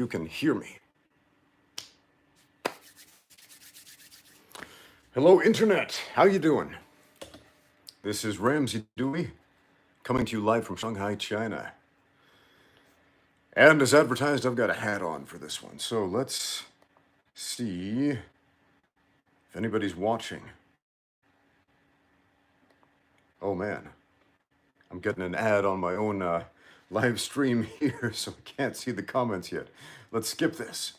you can hear me. Hello, Internet. How you doing? This is Ramsey Dewey, coming to you live from Shanghai, China. And as advertised, I've got a hat on for this one. So let's see if anybody's watching. Oh man, I'm getting an ad on my own live stream here, so I can't see the comments yet. Let's skip this.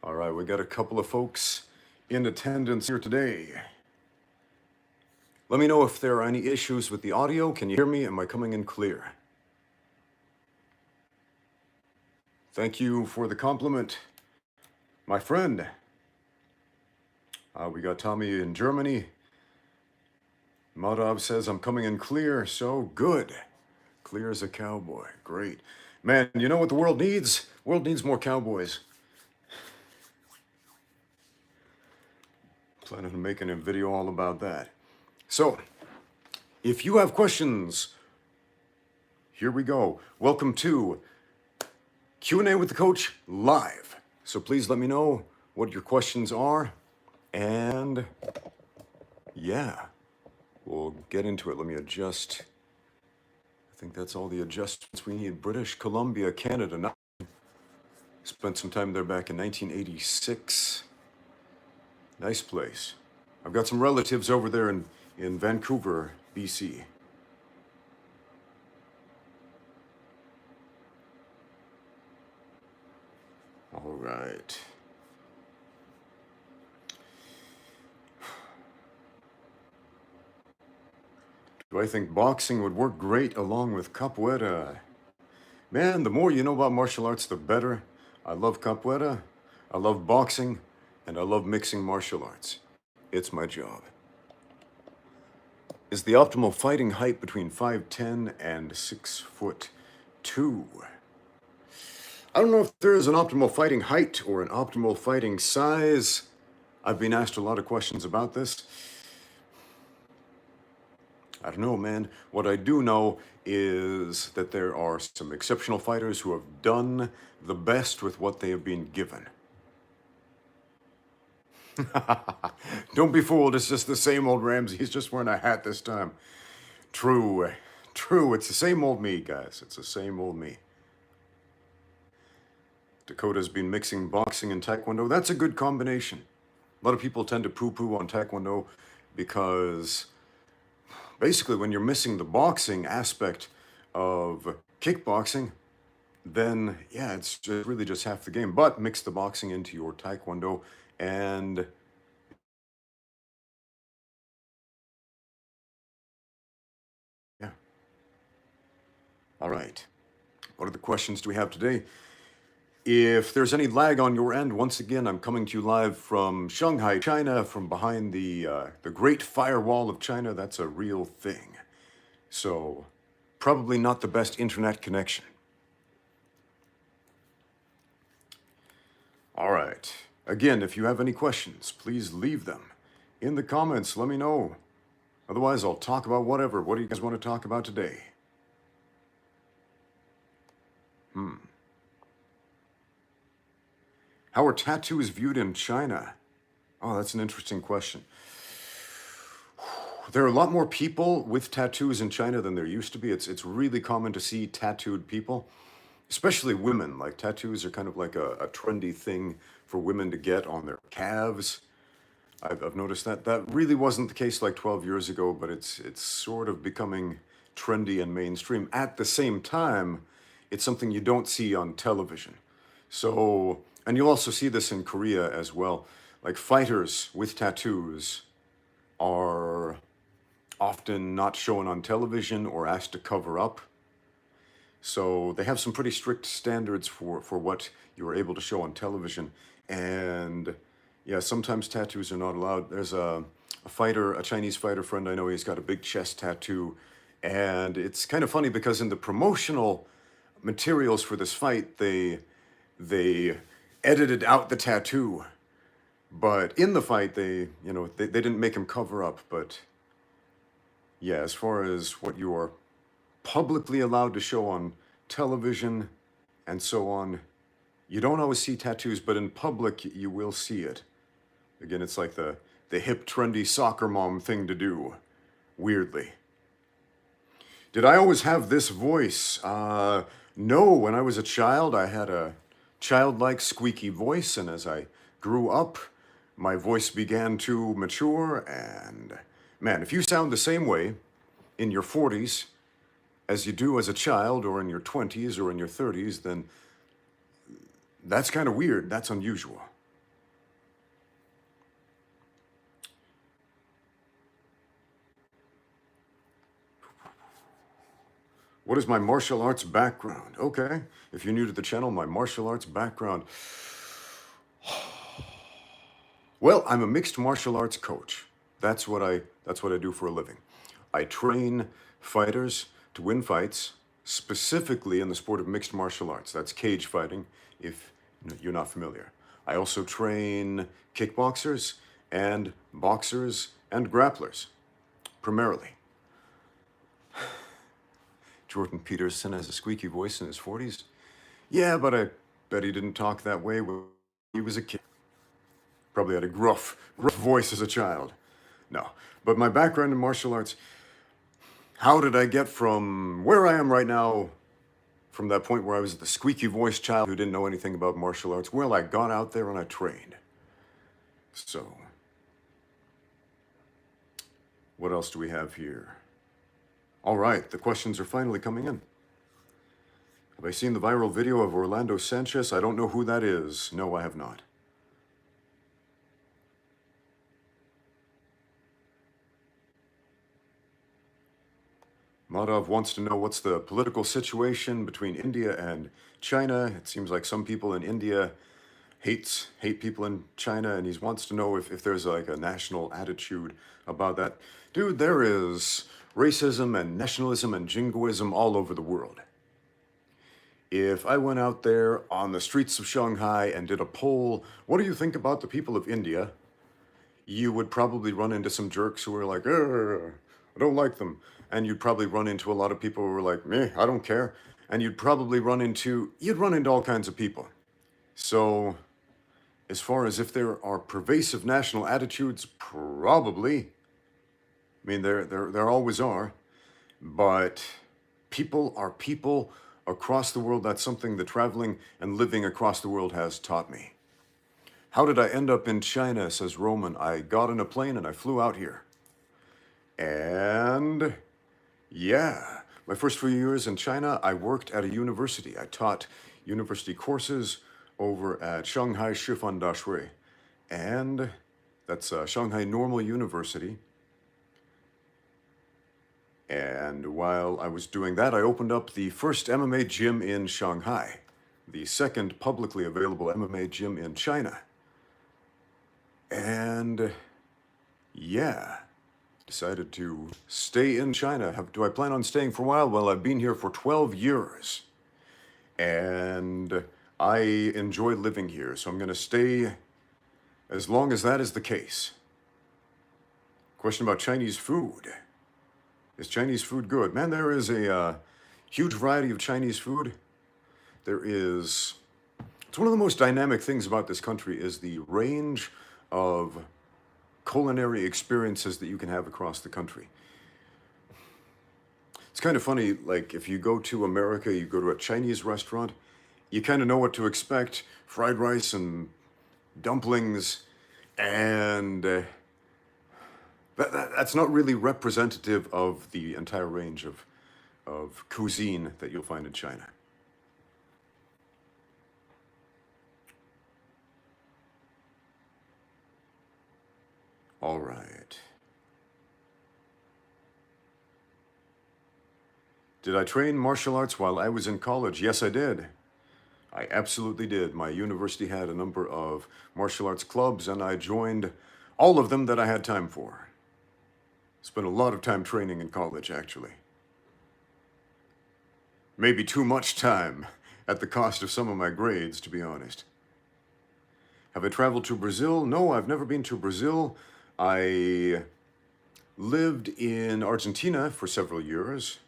All right, we got a couple of folks in attendance here today. Let me know if there are any issues with the audio. Can you hear me? Am I coming in clear? Thank you for the compliment, my friend. We got Tommy in Germany. Madhav says I'm coming in clear, so good. Clear as a cowboy. Great. Man, you know what the world needs? The world needs more cowboys. Planning on making a video all about that. So, if you have questions, here we go. Welcome to Q&A with the Coach live. So please let me know what your questions are, and yeah, we'll get into it. Let me adjust. I think that's all the adjustments we need. British Columbia, Canada. Spent some time there back in 1986. Nice place. I've got some relatives over there in Vancouver, BC. All right. Do I think boxing would work great along with Capoeira? Man, the more you know about martial arts, the better. I love Capoeira, I love boxing, and I love mixing martial arts. It's my job. Is the optimal fighting height between 5'10" and 6'2"? I don't know if there is an optimal fighting height or an optimal fighting size. I've been asked a lot of questions about this. I don't know, man. What I do know is that there are some exceptional fighters who have done the best with what they have been given. Don't be fooled, it's just the same old Ramsey. He's just wearing a hat this time. True, it's the same old me, guys. It's the same old me. Dakota's been mixing boxing and Taekwondo. That's a good combination. A lot of people tend to poo-poo on Taekwondo because basically when you're missing the boxing aspect of kickboxing, then yeah, it's really just half the game. But mix the boxing into your Taekwondo and yeah. All right. What are the questions do we have today? If there's any lag on your end, once again, I'm coming to you live from Shanghai, China, from behind the Great Firewall of China. That's a real thing. So, probably not the best internet connection. All right. Again, if you have any questions, please leave them in the comments. Let me know. Otherwise, I'll talk about whatever. What do you guys want to talk about today? How are tattoos viewed in China? Oh, that's an interesting question. There are a lot more people with tattoos in China than there used to be. It's really common to see tattooed people, especially women. Like tattoos are kind of like a trendy thing for women to get on their calves. I've noticed that. That really wasn't the case like 12 years ago, but it's sort of becoming trendy and mainstream. At the same time, it's something you don't see on television. So, and you'll also see this in Korea as well. Like fighters with tattoos are often not shown on television or asked to cover up. So they have some pretty strict standards for what you're able to show on television. And yeah, sometimes tattoos are not allowed. There's a fighter, a Chinese fighter friend I know, he's got a big chest tattoo. And it's kind of funny because in the promotional materials for this fight, they edited out the tattoo. But in the fight, they didn't make him cover up. But yeah, as far as what you are publicly allowed to show on television, and so on. You don't always see tattoos, but in public you will see it. Again, it's like the hip, trendy soccer mom thing to do, weirdly. Did I always have this voice? No, when I was a child, I had a childlike squeaky voice, and as I grew up, my voice began to mature, and man, if you sound the same way in your 40s as you do as a child, or in your 20s, or in your 30s, then that's kind of weird. That's unusual. What is my martial arts background? Okay, if you're new to the channel, my martial arts background. Well, I'm a mixed martial arts coach. That's what I do for a living. I train fighters to win fights, specifically in the sport of mixed martial arts. That's cage fighting, if you're not familiar. I also train kickboxers and boxers and grapplers, primarily. Jordan Peterson has a squeaky voice in his 40s. Yeah, but I bet he didn't talk that way when he was a kid. Probably had a gruff voice as a child. No, but my background in martial arts, how did I get from where I am right now, from that point where I was the squeaky voiced child who didn't know anything about martial arts? Well, I got out there and I trained. So, what else do we have here? All right, the questions are finally coming in. Have I seen the viral video of Orlando Sanchez? I don't know who that is. No, I have not. Madhav wants to know what's the political situation between India and China. It seems like some people in India hate people in China, and he wants to know if there's like a national attitude about that. Dude, there is racism and nationalism and jingoism all over the world. If I went out there on the streets of Shanghai and did a poll, what do you think about the people of India? You would probably run into some jerks who are like, I don't like them. And you'd probably run into a lot of people who were like, meh, I don't care. And you'd probably run into all kinds of people. So, as far as if there are pervasive national attitudes, probably. I mean, there always are. But people are people across the world. That's something that traveling and living across the world has taught me. How did I end up in China, says Roman. I got in a plane and I flew out here. And yeah, my first few years in China, I worked at a university. I taught university courses over at Shanghai Shifan Dashui. And that's Shanghai Normal University. And while I was doing that, I opened up the first MMA gym in Shanghai, the second publicly available MMA gym in China. And yeah, decided to stay in China. Do I plan on staying for a while? Well, I've been here for 12 years. And I enjoy living here, so I'm going to stay as long as that is the case. Question about Chinese food. Is Chinese food good? Man, there is a huge variety of Chinese food. It's one of the most dynamic things about this country is the range of culinary experiences that you can have across the country. It's kind of funny, like if you go to America, you go to a Chinese restaurant, you kind of know what to expect. Fried rice and dumplings, and that's not really representative of the entire range of cuisine that you'll find in China. All right. Did I train martial arts while I was in college? Yes, I did. I absolutely did. My university had a number of martial arts clubs, and I joined all of them that I had time for. Spent a lot of time training in college, actually. Maybe too much time, at the cost of some of my grades, to be honest. Have I traveled to Brazil? No, I've never been to Brazil. I lived in Argentina for several years.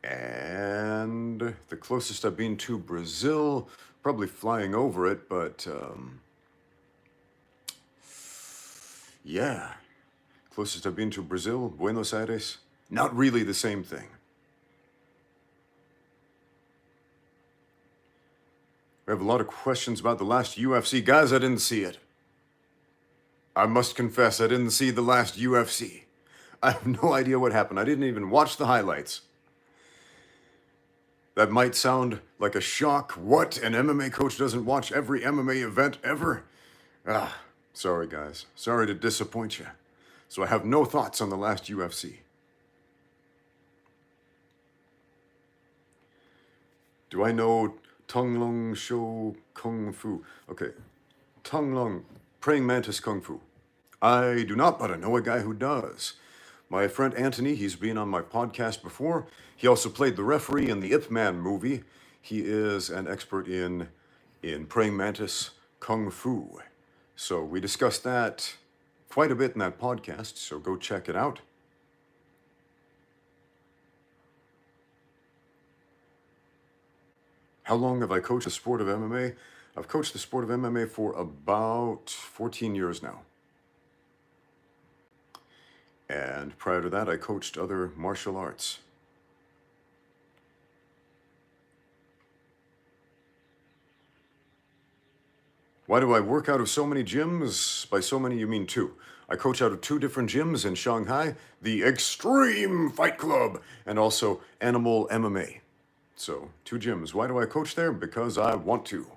And the closest I've been to Brazil, probably flying over it, but yeah. Closest I've been to Brazil, Buenos Aires. Not really the same thing. We have a lot of questions about the last UFC. Guys, I didn't see it. I must confess, I didn't see the last UFC. I have no idea what happened. I didn't even watch the highlights. That might sound like a shock. What? An MMA coach doesn't watch every MMA event ever? Sorry, guys. Sorry to disappoint you. So I have no thoughts on the last UFC. Do I know Kunlun Show Kung Fu? Okay. Kunlun, Praying Mantis Kung Fu. I do not, but I know a guy who does. My friend Anthony, he's been on my podcast before. He also played the referee in the Ip Man movie. He is an expert in Praying Mantis Kung Fu. So we discussed that quite a bit in that podcast, so go check it out. How long have I coached the sport of MMA? I've coached the sport of MMA for about 14 years now. And prior to that, I coached other martial arts. Why do I work out of so many gyms? By so many, you mean two. I coach out of two different gyms in Shanghai, the Extreme Fight Club, and also Animal MMA. So, two gyms. Why do I coach there? Because I want to.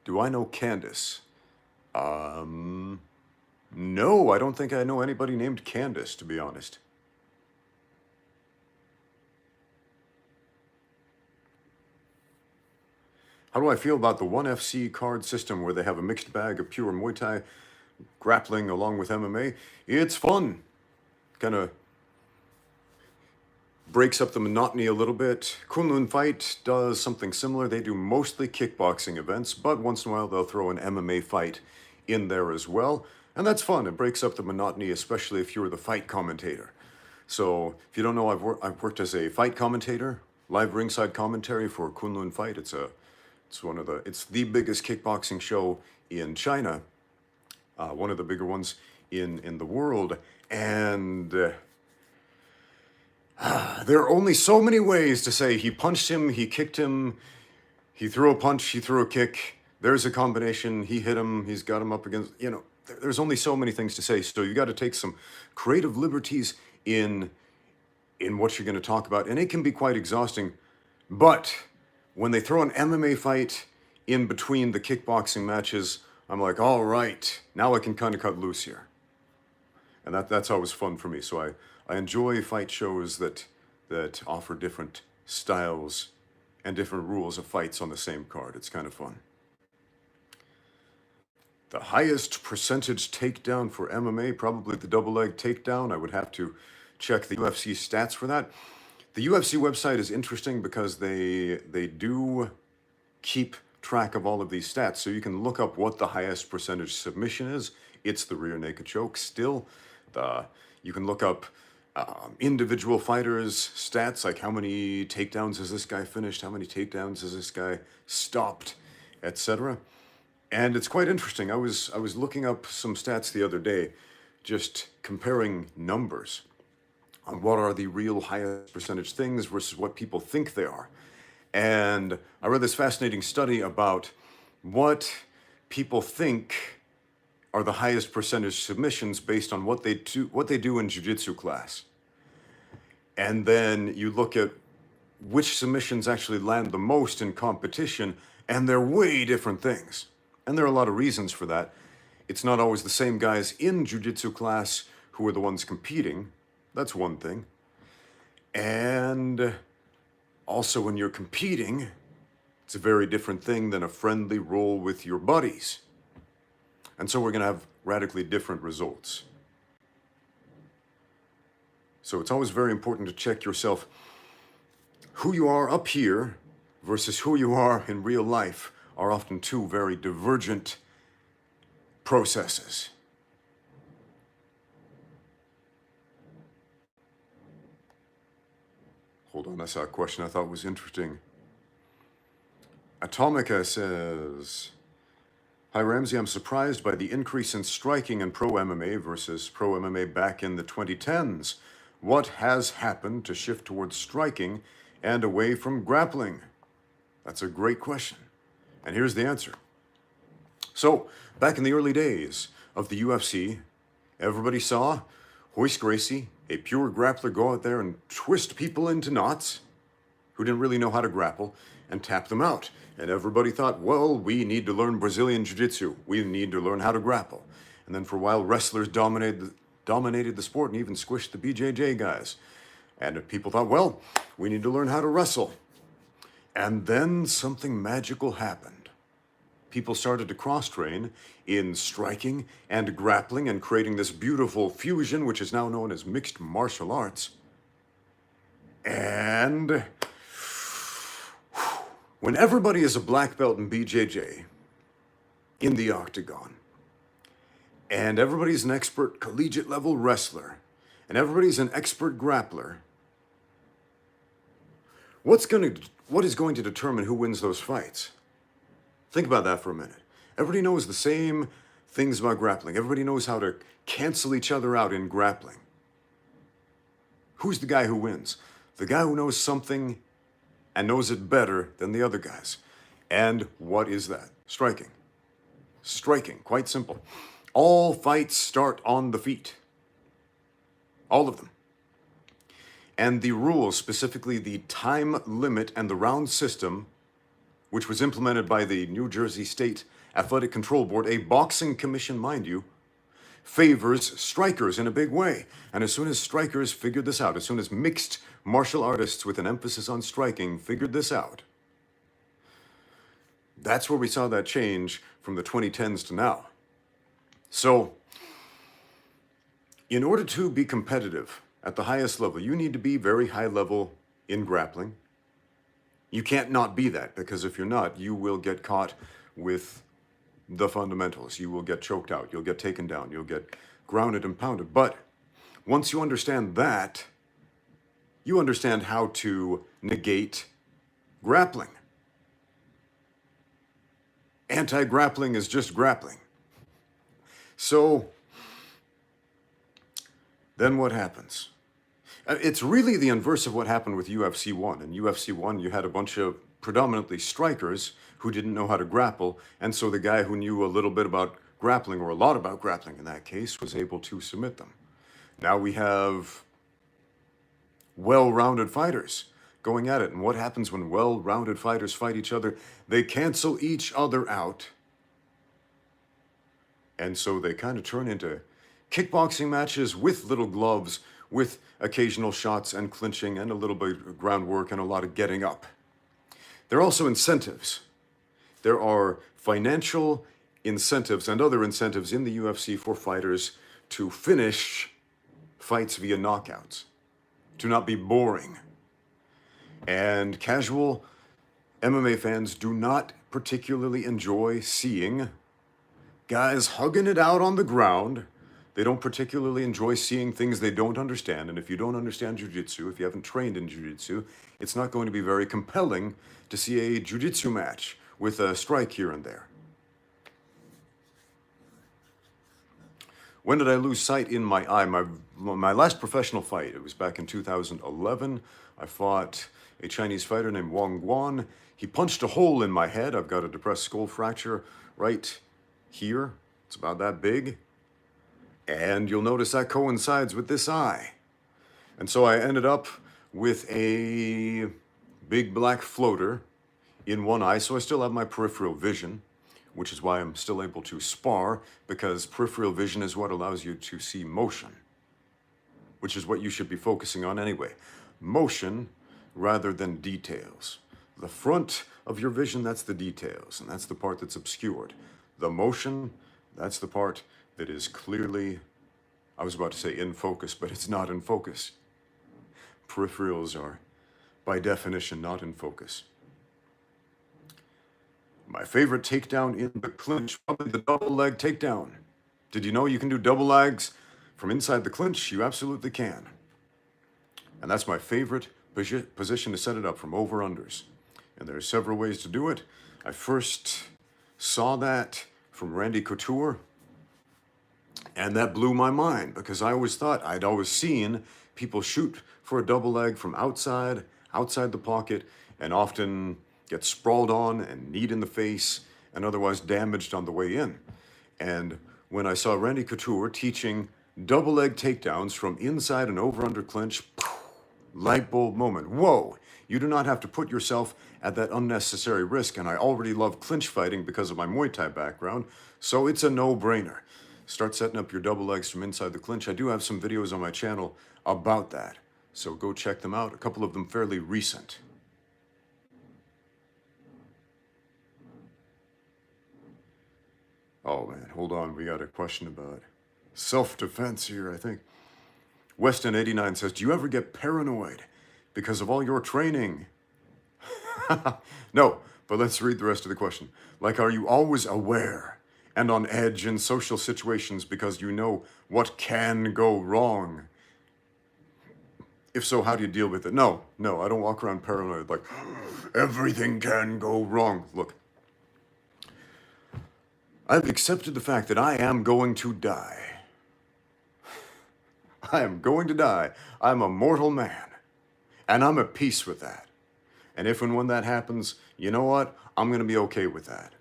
Do I know Candace? No, I don't think I know anybody named Candace, to be honest. How do I feel about the 1FC card system where they have a mixed bag of pure Muay Thai grappling along with MMA? It's fun. Kind of breaks up the monotony a little bit. Kunlun Fight does something similar. They do mostly kickboxing events, but once in a while they'll throw an MMA fight in there as well. And that's fun. It breaks up the monotony, especially if you're the fight commentator. So if you don't know, I've worked as a fight commentator, live ringside commentary for Kunlun Fight. It's the biggest kickboxing show in China, one of the bigger ones in the world. And there are only so many ways to say he punched him, he kicked him, he threw a punch, he threw a kick. There's a combination. He hit him. He's got him up against. There's only so many things to say. So you got to take some creative liberties in what you're going to talk about, and it can be quite exhausting. But when they throw an MMA fight in between the kickboxing matches, I'm like, all right, now I can kind of cut loose here. And that's always fun for me. So I enjoy fight shows that offer different styles and different rules of fights on the same card. It's kind of fun. The highest percentage takedown for MMA, probably the double leg takedown. I would have to check the UFC stats for that. The UFC website is interesting because they do keep track of all of these stats. So you can look up what the highest percentage submission is. It's the rear naked choke still. You can look up individual fighters' stats, like how many takedowns has this guy finished, how many takedowns has this guy stopped, etc. And it's quite interesting. I was looking up some stats the other day, just comparing numbers on what are the real highest percentage things versus what people think they are. And I read this fascinating study about what people think are the highest percentage submissions based on what they do in jiu-jitsu class. And then you look at which submissions actually land the most in competition, and they're way different things. And there are a lot of reasons for that. It's not always the same guys in jiu-jitsu class who are the ones competing. That's one thing. And also when you're competing, it's a very different thing than a friendly roll with your buddies. And so we're going to have radically different results. So it's always very important to check yourself. Who you are up here versus who you are in real life are often two very divergent processes. Hold on, I saw a question I thought was interesting. Atomica says, "Hi Ramsey, I'm surprised by the increase in striking in pro MMA versus pro MMA back in the 2010s. What has happened to shift towards striking and away from grappling?" That's a great question. And here's the answer. So, back in the early days of the UFC, everybody saw Royce Gracie, a pure grappler, go out there and twist people into knots who didn't really know how to grapple and tap them out. And everybody thought, well, we need to learn Brazilian Jiu-Jitsu. We need to learn how to grapple. And then for a while, wrestlers dominated the sport and even squished the BJJ guys. And people thought, well, we need to learn how to wrestle. And then something magical happened. People started to cross-train in striking and grappling and creating this beautiful fusion, which is now known as mixed martial arts. And when everybody is a black belt in BJJ, in the octagon, and everybody's an expert collegiate level wrestler, and everybody's an expert grappler, what is going to determine who wins those fights? Think about that for a minute. Everybody knows the same things about grappling. Everybody knows how to cancel each other out in grappling. Who's the guy who wins? The guy who knows something and knows it better than the other guys. And what is that? Striking. Striking, quite simple. All fights start on the feet. All of them. And the rules, specifically the time limit and the round system, which was implemented by the New Jersey State Athletic Control Board, a boxing commission, mind you, favors strikers in a big way. And as soon as strikers figured this out, as soon as mixed martial artists with an emphasis on striking figured this out, that's where we saw that change from the 2010s to now. So, in order to be competitive at the highest level, you need to be very high level in grappling. You can't not be that, because if you're not, you will get caught with the fundamentals. You will get choked out. You'll get taken down. You'll get grounded and pounded. But once you understand that, you understand how to negate grappling. Anti-grappling is just grappling. So, then what happens? It's really the inverse of what happened with UFC 1. In UFC 1, you had a bunch of predominantly strikers who didn't know how to grapple, and so the guy who knew a little bit about grappling, or a lot about grappling in that case, was able to submit them. Now we have well-rounded fighters going at it, and what happens when well-rounded fighters fight each other? They cancel each other out, and so they kind of turn into kickboxing matches with little gloves, with occasional shots and clinching and a little bit of groundwork and a lot of getting up. There are also incentives. There are financial incentives and other incentives in the UFC for fighters to finish fights via knockouts, to not be boring. And casual MMA fans do not particularly enjoy seeing guys hugging it out on the ground. They don't particularly enjoy seeing things they don't understand. And if you don't understand jiu-jitsu, if you haven't trained in jiu-jitsu, it's not going to be very compelling to see a jiu-jitsu match with a strike here and there. When did I lose sight in my eye? My last professional fight, it was back in 2011. I fought a Chinese fighter named Wang Guan. He punched a hole in my head. I've got a depressed skull fracture right here. It's about that big. And you'll notice that coincides with this eye. And so I ended up with a big black floater in one eye, so I still have my peripheral vision, which is why I'm still able to spar, because peripheral vision is what allows you to see motion, which is what you should be focusing on anyway. Motion rather than details. The front of your vision, that's the details, and that's the part that's obscured. The motion, that's the part that is clearly, I was about to say in focus, but it's not in focus. Peripherals are, by definition, not in focus. My favorite takedown in the clinch, probably the double leg takedown. Did you know you can do double legs from inside the clinch? You absolutely can. And that's my favorite position to set it up from over-unders. And there are several ways to do it. I first saw that from Randy Couture, and that blew my mind because I always thought, I'd always seen people shoot for a double leg from outside the pocket, and often get sprawled on and kneed in the face and otherwise damaged on the way in. And when I saw Randy Couture teaching double leg takedowns from inside an over-under clinch, light bulb moment. Whoa, you do not have to put yourself at that unnecessary risk. And I already love clinch fighting because of my Muay Thai background, so it's a no-brainer. Start setting up your double legs from inside the clinch. I do have some videos on my channel about that, so go check them out. A couple of them fairly recent. Oh man, hold on, we got a question about self-defense here, I think. Weston89 says, do you ever get paranoid because of all your training? No, but let's read the rest of the question. Like, are you always aware and on edge in social situations because you know what can go wrong? If so, how do you deal with it? No, I don't walk around paranoid like, everything can go wrong. Look, I've accepted the fact that I am going to die. I am going to die. I'm a mortal man, and I'm at peace with that. And if and when that happens, you know what? I'm going to be okay with that.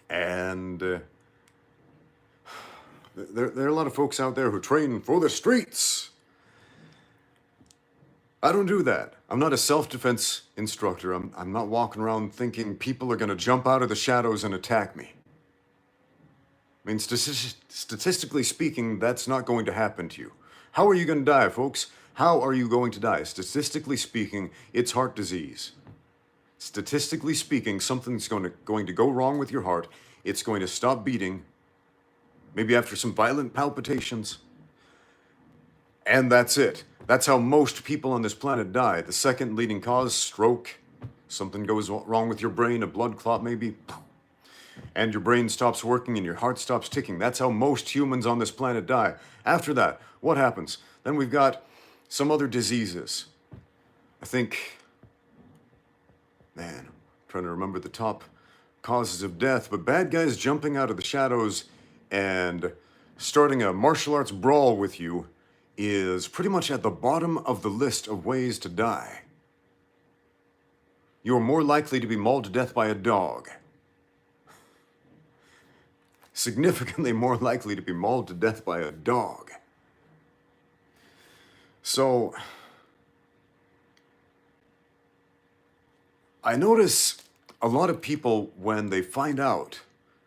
And there are a lot of folks out there who train for the streets. I don't do that. I'm not a self-defense instructor. I'm not walking around thinking people are going to jump out of the shadows and attack me. I mean, statistically speaking, that's not going to happen to you. How are you going to die, folks? How are you going to die? Statistically speaking, it's heart disease. Statistically speaking, something's going to go wrong with your heart. It's going to stop beating, maybe after some violent palpitations. And that's it. That's how most people on this planet die. The second leading cause, stroke. Something goes wrong with your brain, a blood clot maybe. And your brain stops working and your heart stops ticking. That's how most humans on this planet die. After that, what happens? Then we've got some other diseases. I think, man, I'm trying to remember the top causes of death, but bad guys jumping out of the shadows and starting a martial arts brawl with you is pretty much at the bottom of the list of ways to die. You're more likely to be mauled to death by a dog. Significantly more likely to be mauled to death by a dog. So, I notice a lot of people, when they find out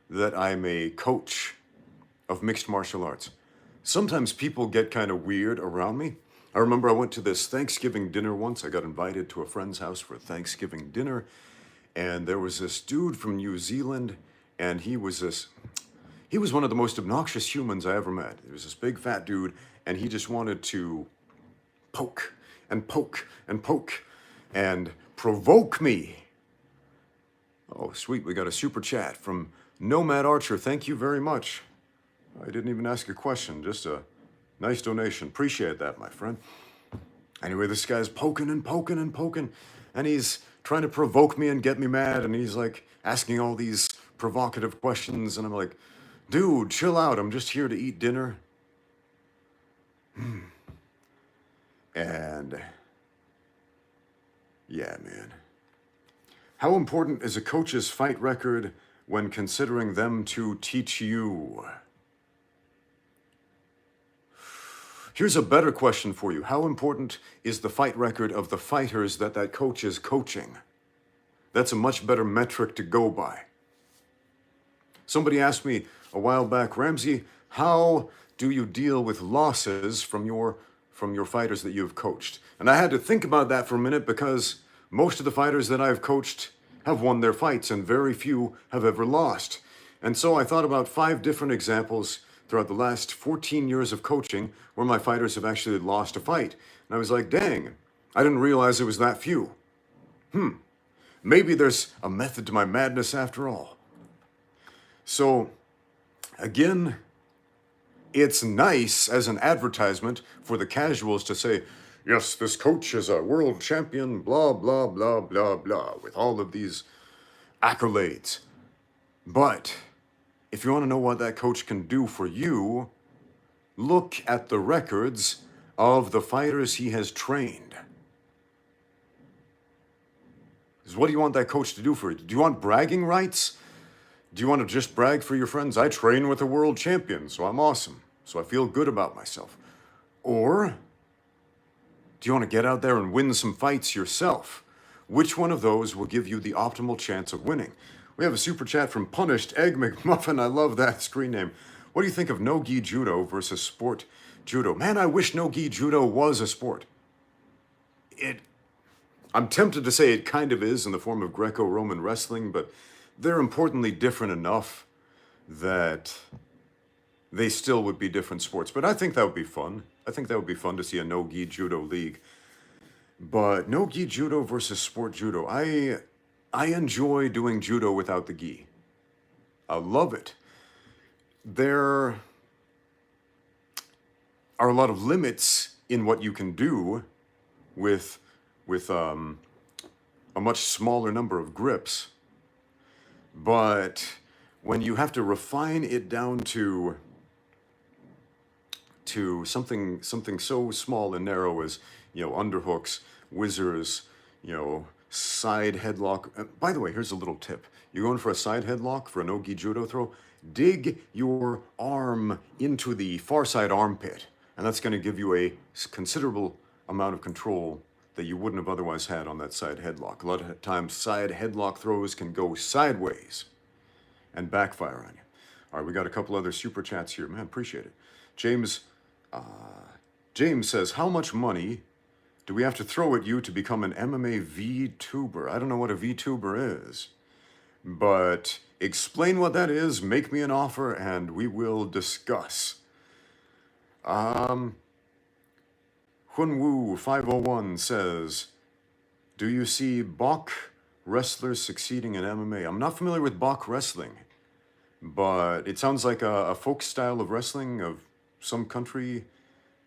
that I'm a coach of mixed martial arts, sometimes people get kind of weird around me. I remember I went to this Thanksgiving dinner once. I got invited to a friend's house for a Thanksgiving dinner, and there was this dude from New Zealand, and he was one of the most obnoxious humans I ever met. He was this big fat dude, and he just wanted to poke and poke and poke and provoke me. Oh, sweet, we got a super chat from Nomad Archer. Thank you very much. I didn't even ask a question, just a nice donation. Appreciate that, my friend. Anyway, this guy's poking and poking and poking, and he's trying to provoke me and get me mad, and he's like asking all these provocative questions, and I'm like, dude, chill out, I'm just here to eat dinner. And yeah, man. How important is a coach's fight record when considering them to teach you? Here's a better question for you. How important is the fight record of the fighters that coach is coaching? That's a much better metric to go by. Somebody asked me a while back, Ramsey, how do you deal with losses from your fighters that you've coached? And I had to think about that for a minute because most of the fighters that I've coached have won their fights and very few have ever lost. And so I thought about 5 different examples throughout the last 14 years of coaching where my fighters have actually lost a fight. And I was like, dang, I didn't realize it was that few. Maybe there's a method to my madness after all. So, again, it's nice as an advertisement for the casuals to say, yes, this coach is a world champion, blah, blah, blah, blah, blah, with all of these accolades. But if you want to know what that coach can do for you, look at the records of the fighters he has trained. Because what do you want that coach to do for you? Do you want bragging rights? Do you want to just brag for your friends? I train with a world champion, so I'm awesome. So I feel good about myself. Or do you want to get out there and win some fights yourself? Which one of those will give you the optimal chance of winning? We have a super chat from Punished Egg McMuffin. I love that screen name. What do you think of Nogi Judo versus Sport Judo? Man, I wish Nogi Judo was a sport. I'm tempted to say it kind of is in the form of Greco-Roman wrestling, but they're importantly different enough that they still would be different sports. But I think that would be fun. I think that would be fun to see a no-gi judo league. But no-gi judo versus sport judo. I enjoy doing judo without the gi. I love it. There are a lot of limits in what you can do with a much smaller number of grips. But when you have to refine it down to something so small and narrow as, underhooks, whizzers, side headlock. By the way, here's a little tip. You're going for a side headlock for a no-gi judo throw, dig your arm into the far side armpit, and that's going to give you a considerable amount of control that you wouldn't have otherwise had on that side headlock. A lot of times side headlock throws can go sideways and backfire on you. All right, we got a couple other super chats here. Man, appreciate it. James says, how much money do we have to throw at you to become an MMA VTuber? I don't know what a VTuber is, but explain what that is, make me an offer, and we will discuss. Hunwoo 501 says, do you see Bok wrestlers succeeding in MMA? I'm not familiar with Bok wrestling, but it sounds like a folk style of wrestling of some country.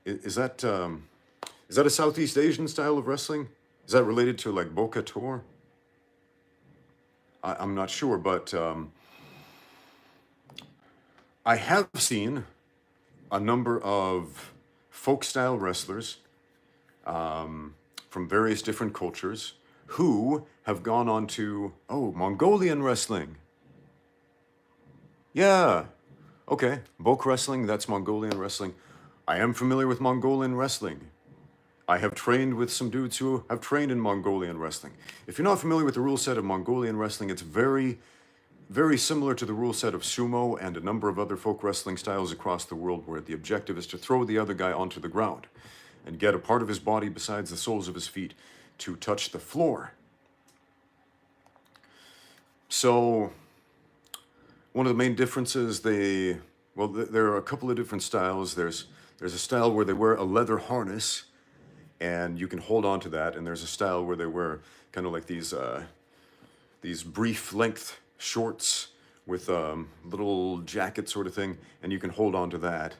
Is that a Southeast Asian style of wrestling? Is that related to like Boca Tor? I'm not sure, but I have seen a number of folk style wrestlers from various different cultures who have gone on to, Mongolian wrestling. Yeah, okay, Bok wrestling, that's Mongolian wrestling. I am familiar with Mongolian wrestling. I have trained with some dudes who have trained in Mongolian wrestling. If you're not familiar with the rule set of Mongolian wrestling, it's very, very similar to the rule set of sumo and a number of other folk wrestling styles across the world, where the objective is to throw the other guy onto the ground and get a part of his body besides the soles of his feet to touch the floor. So one of the main differences, there are a couple of different styles. There's a style where they wear a leather harness and you can hold on to that, and there's a style where they wear kind of like these brief length shorts with little jacket sort of thing, and you can hold on to that.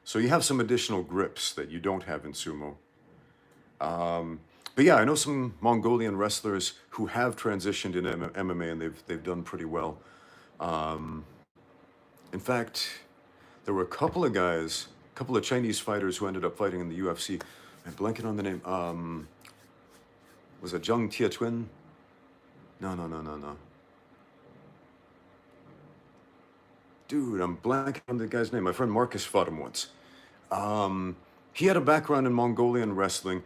So you have some additional grips that you don't have in sumo. But yeah, I know some Mongolian wrestlers who have transitioned in MMA, and they've done pretty well. In fact, there were a couple of Chinese fighters who ended up fighting in the UFC. I'm blanking on the name. Was it Zheng Tietuan? No. Dude, I'm blanking on the guy's name. My friend Marcus fought him once. He had a background in Mongolian wrestling.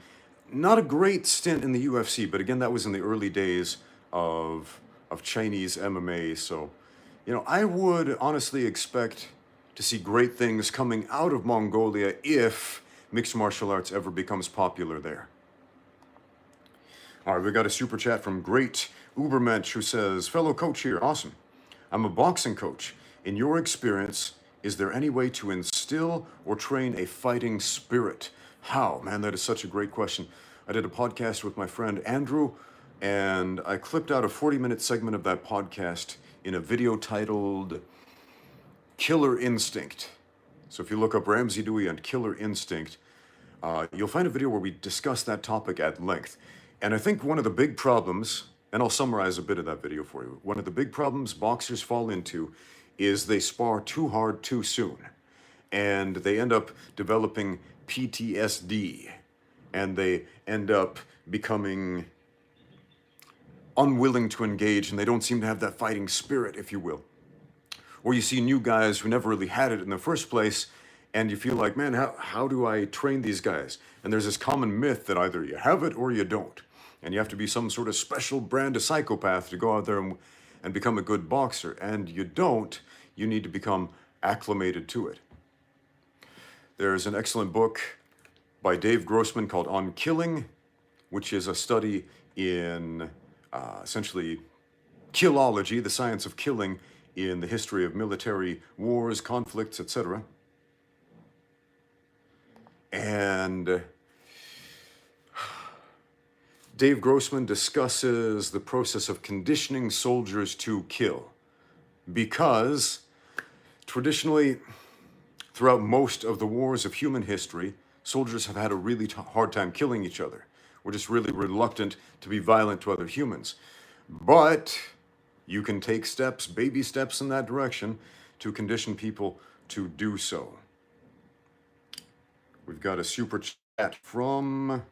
Not a great stint in the UFC, but again, that was in the early days of Chinese MMA. So, I would honestly expect to see great things coming out of Mongolia if mixed martial arts ever becomes popular there. All right, we got a super chat from Great Ubermensch who says, fellow coach here, awesome. I'm a boxing coach. In your experience, is there any way to instill or train a fighting spirit? How? Man, that is such a great question. I did a podcast with my friend Andrew, and I clipped out a 40-minute segment of that podcast in a video titled Killer Instinct. So if you look up Ramsey Dewey and Killer Instinct, You'll find a video where we discuss that topic at length. And I think one of the big problems, and I'll summarize a bit of that video for you, one of the big problems boxers fall into is they spar too hard too soon. And they end up developing PTSD. And they end up becoming unwilling to engage, and they don't seem to have that fighting spirit, if you will. Or you see new guys who never really had it in the first place, and you feel like, man, how do I train these guys? And there's this common myth that either you have it or you don't. And you have to be some sort of special brand of psychopath to go out there and become a good boxer. And you don't. You need to become acclimated to it. There's an excellent book by Dave Grossman called On Killing, which is a study in essentially killology, the science of killing in the history of military wars, conflicts, etc. And Dave Grossman discusses the process of conditioning soldiers to kill, because traditionally, throughout most of the wars of human history, soldiers have had a really hard time killing each other. We're just really reluctant to be violent to other humans. But you can take steps, baby steps in that direction, to condition people to do so. We've got a super chat from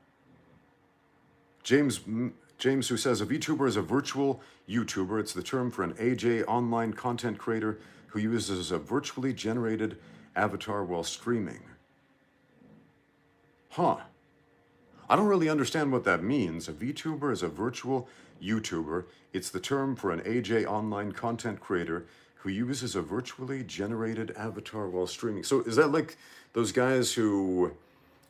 James, who says, a VTuber is a virtual YouTuber. It's the term for an AJ online content creator who uses a virtually generated avatar while streaming. Huh. I don't really understand what that means. A VTuber is a virtual YouTuber. It's the term for an AJ online content creator who uses a virtually generated avatar while streaming. So is that like those guys who,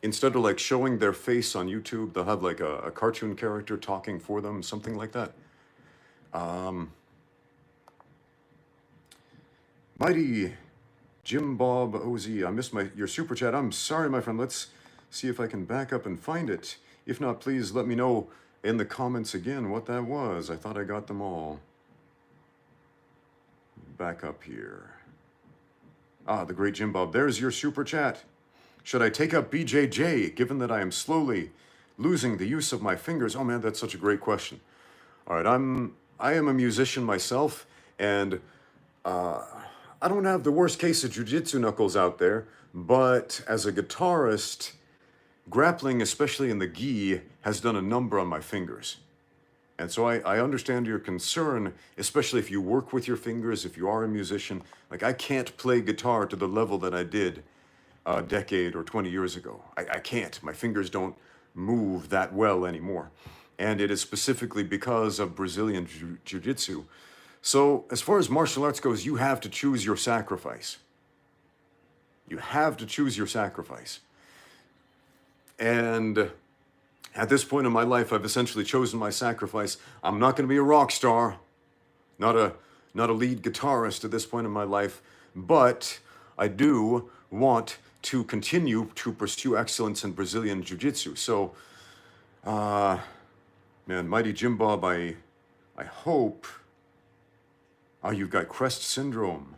instead of like showing their face on YouTube, they'll have like a cartoon character talking for them, something like that? Mighty Jim Bob OZ, I missed your super chat. I'm sorry, my friend. Let's see if I can back up and find it. If not, please let me know in the comments again what that was. I thought I got them all. Back up here. Ah, the great Jim Bob. There's your super chat. Should I take up BJJ, given that I am slowly losing the use of my fingers? Oh man, that's such a great question. All right, I am a musician myself, and I don't have the worst case of jiu-jitsu knuckles out there, but as a guitarist, grappling, especially in the gi, has done a number on my fingers. And so I understand your concern, especially if you work with your fingers, if you are a musician. Like, I can't play guitar to the level that I did a decade or 20 years ago. I can't. My fingers don't move that well anymore. And it is specifically because of Brazilian jiu-jitsu. So as far as martial arts goes, you have to choose your sacrifice. You have to choose your sacrifice. And at this point in my life, I've essentially chosen my sacrifice. I'm not going to be a rock star, not a lead guitarist at this point in my life, but I do want to continue to pursue excellence in Brazilian jiu-jitsu. So, man, Mighty Jim Bob, I hope... Oh, you've got Crest Syndrome.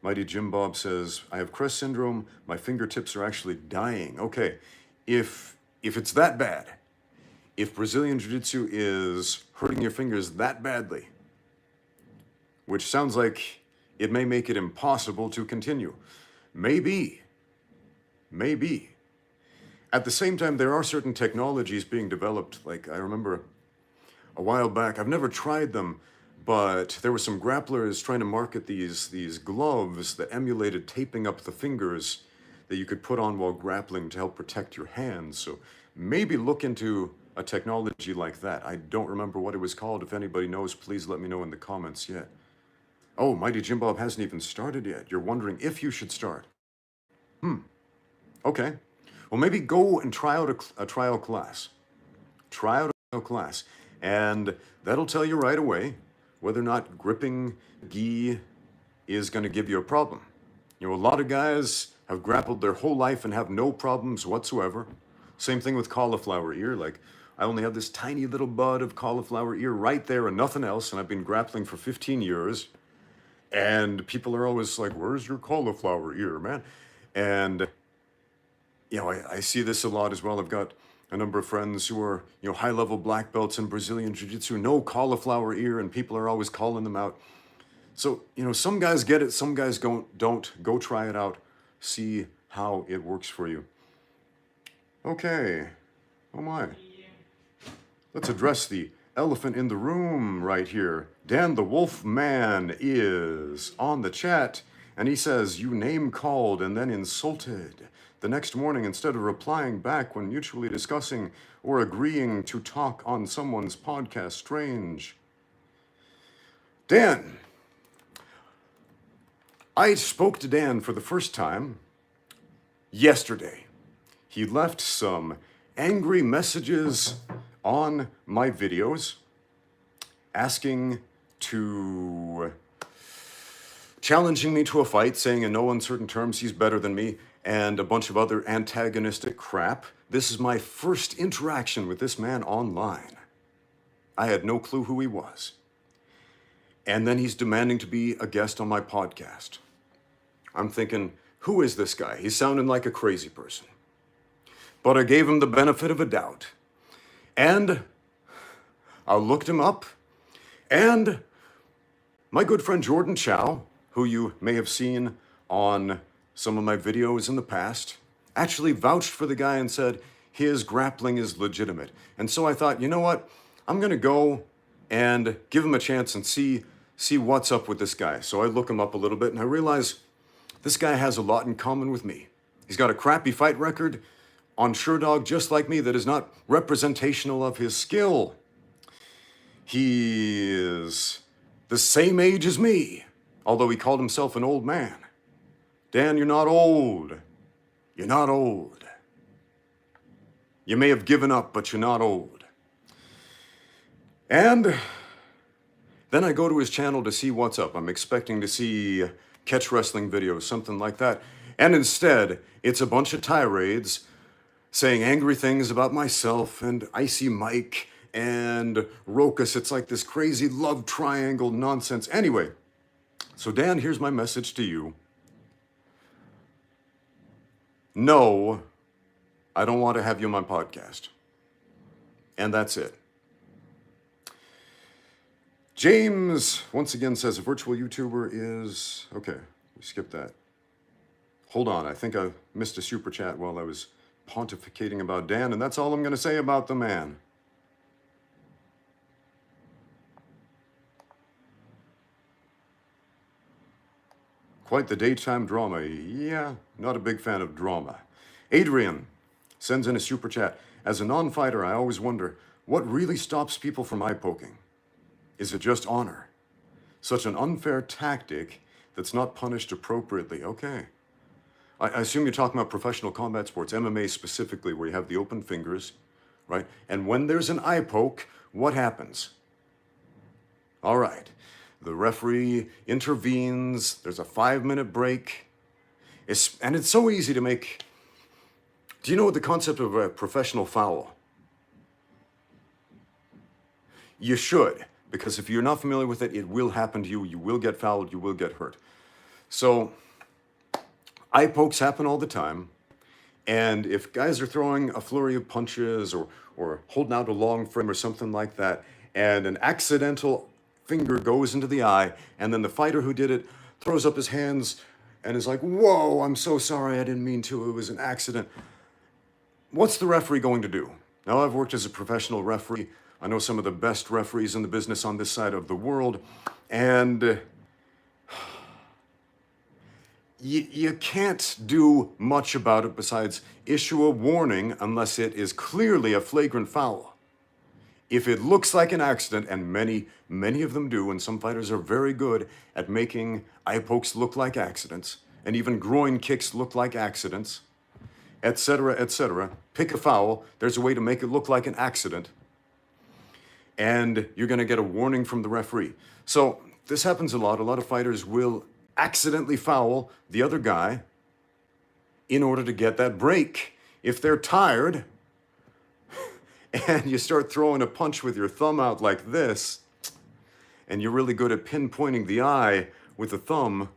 Mighty Jim Bob says, I have Crest Syndrome. My fingertips are actually dying. Okay, if it's that bad, if Brazilian Jiu-Jitsu is hurting your fingers that badly, which sounds like it may make it impossible to continue. Maybe. At the same time, there are certain technologies being developed. Like, I remember a while back, I've never tried them, but there were some grapplers trying to market these gloves that emulated taping up the fingers that you could put on while grappling to help protect your hands. So maybe look into a technology like that. I don't remember what it was called. If anybody knows, please let me know in the comments yet. Oh, Mighty Jim Bob hasn't even started yet. You're wondering if you should start. Okay. Well, maybe go and try out a trial class. Try out a trial class. And that'll tell you right away whether or not gripping gi is going to give you a problem. You know, a lot of guys have grappled their whole life and have no problems whatsoever. Same thing with cauliflower ear. Like, I only have this tiny little bud of cauliflower ear right there and nothing else, and I've been grappling for 15 years. And people are always like, where's your cauliflower ear, man? And I see this a lot as well. I've got a number of friends who are, high-level black belts in Brazilian Jiu-Jitsu, no cauliflower ear, and people are always calling them out. So, some guys get it, some guys don't. Go try it out. See how it works for you. Okay. Oh my. Let's address the elephant in the room right here. Dan the Wolf Man is on the chat, and he says, you name called and then insulted. The next morning, instead of replying back when mutually discussing or agreeing to talk on someone's podcast, strange. Dan, I spoke to Dan for the first time yesterday. He left some angry messages on my videos challenging me to a fight, saying in no uncertain terms he's better than me, and a bunch of other antagonistic crap. This is my first interaction with this man online. I had no clue who he was. And then he's demanding to be a guest on my podcast. I'm thinking, who is this guy? He's sounding like a crazy person. But I gave him the benefit of a doubt. And I looked him up, and my good friend Jordan Chow, who you may have seen on some of my videos in the past, actually vouched for the guy and said his grappling is legitimate. And so I thought, you know what? I'm going to go and give him a chance and see what's up with this guy. So I look him up a little bit, and I realize this guy has a lot in common with me. He's got a crappy fight record on SureDog, just like me, that is not representational of his skill. He is the same age as me, although he called himself an old man. Dan, you're not old. You're not old. You may have given up, but you're not old. And then I go to his channel to see what's up. I'm expecting to see catch wrestling videos, something like that. And instead, it's a bunch of tirades saying angry things about myself and Icy Mike and Rokas. It's like this crazy love triangle nonsense. Anyway, so Dan, here's my message to you. No, I don't want to have you on my podcast. And that's it. James, once again, says a virtual YouTuber is... Okay, we skipped that. Hold on, I think I missed a super chat while I was pontificating about Dan, and that's all I'm going to say about the man. Quite the daytime drama. Yeah, not a big fan of drama. Adrian sends in a super chat. As a non-fighter, I always wonder, what really stops people from eye-poking? Is it just honor? Such an unfair tactic that's not punished appropriately. Okay. I assume you're talking about professional combat sports, MMA specifically, where you have the open fingers, right? And when there's an eye poke, what happens? All right. The referee intervenes. There's a 5-minute break. And it's so easy to make... Do you know the concept of a professional foul? You should, because if you're not familiar with it, it will happen to you. You will get fouled. You will get hurt. So eye pokes happen all the time. And if guys are throwing a flurry of punches or holding out a long frame or something like that, and an accidental finger goes into the eye, and then the fighter who did it throws up his hands and is like, whoa, I'm so sorry, I didn't mean to, it was an accident. What's the referee going to do? Now, I've worked as a professional referee. I know some of the best referees in the business on this side of the world, and you can't do much about it besides issue a warning unless it is clearly a flagrant foul. If it looks like an accident, and many of them do, and some fighters are very good at making eye pokes look like accidents, and even groin kicks look like accidents, etc., pick a foul. There's a way to make it look like an accident, and you're going to get a warning from the referee. So this happens a lot. A lot of fighters will accidentally foul the other guy in order to get that break. If they're tired and you start throwing a punch with your thumb out like this, and you're really good at pinpointing the eye with the thumb,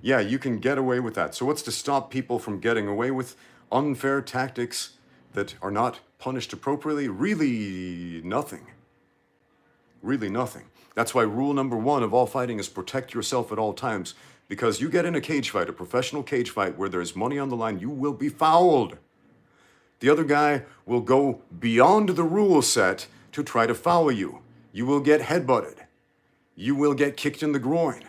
Yeah, you can get away with that. So what's to stop people from getting away with unfair tactics that are not punished appropriately? Really nothing. Really nothing. That's why rule number one of all fighting is protect yourself at all times. Because you get in a cage fight, a professional cage fight where there's money on the line, you will be fouled. The other guy will go beyond the rule set to try to foul you. You will get headbutted. You will get kicked in the groin,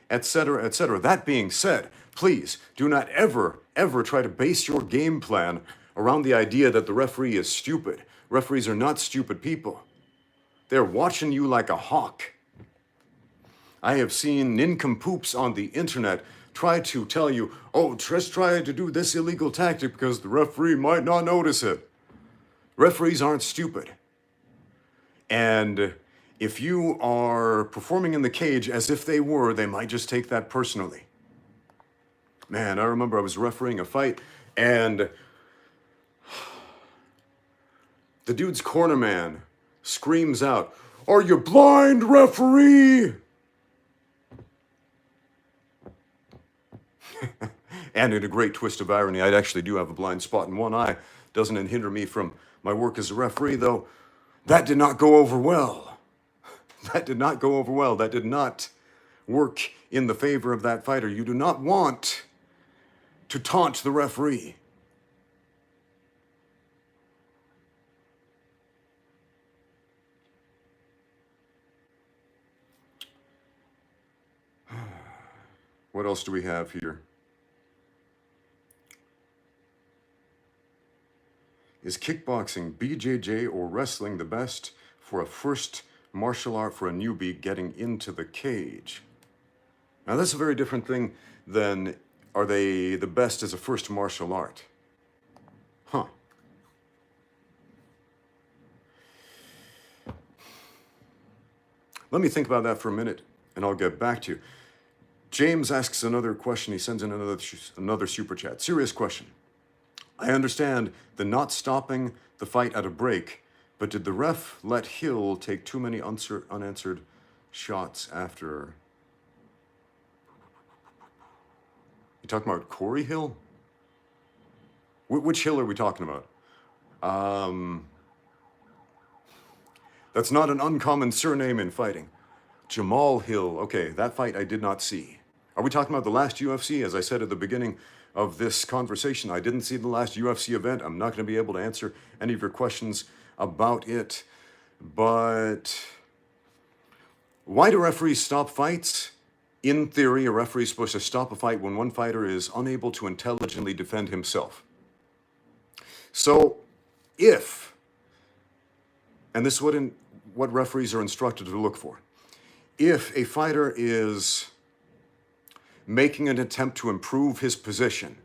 etc., etc. That being said, please do not ever, ever try to base your game plan around the idea that the referee is stupid. Referees are not stupid people. They're watching you like a hawk. I have seen nincompoops on the internet try to tell you, oh, just try to do this illegal tactic because the referee might not notice it. Referees aren't stupid. And if you are performing in the cage as if they were, they might just take that personally. Man, I remember I was refereeing a fight and the dude's corner man screams out, "Are you blind, referee?" And in a great twist of irony, I actually do have a blind spot in one eye. Doesn't it hinder me from my work as a referee, though? That did not go over well. That did not go over well. That did not work in the favor of that fighter. You do not want to taunt the referee. What else do we have here? Is kickboxing, BJJ, or wrestling the best for a first martial art for a newbie getting into the cage? Now that's a very different thing than are they the best as a first martial art? Huh. Let me think about that for a minute and I'll get back to you. James asks another question. He sends in another super chat. Serious question. I understand the not stopping the fight at a break, but did the ref let Hill take too many unanswered shots after? You talking about Corey Hill? Which Hill are we talking about? That's not an uncommon surname in fighting. Jamal Hill. Okay, that fight I did not see. Are we talking about the last UFC? As I said at the beginning of this conversation, I didn't see the last UFC event. I'm not going to be able to answer any of your questions about it. But why do referees stop fights? In theory, a referee is supposed to stop a fight when one fighter is unable to intelligently defend himself. So if, and this is what referees are instructed to look for, if a fighter is making an attempt to improve his position,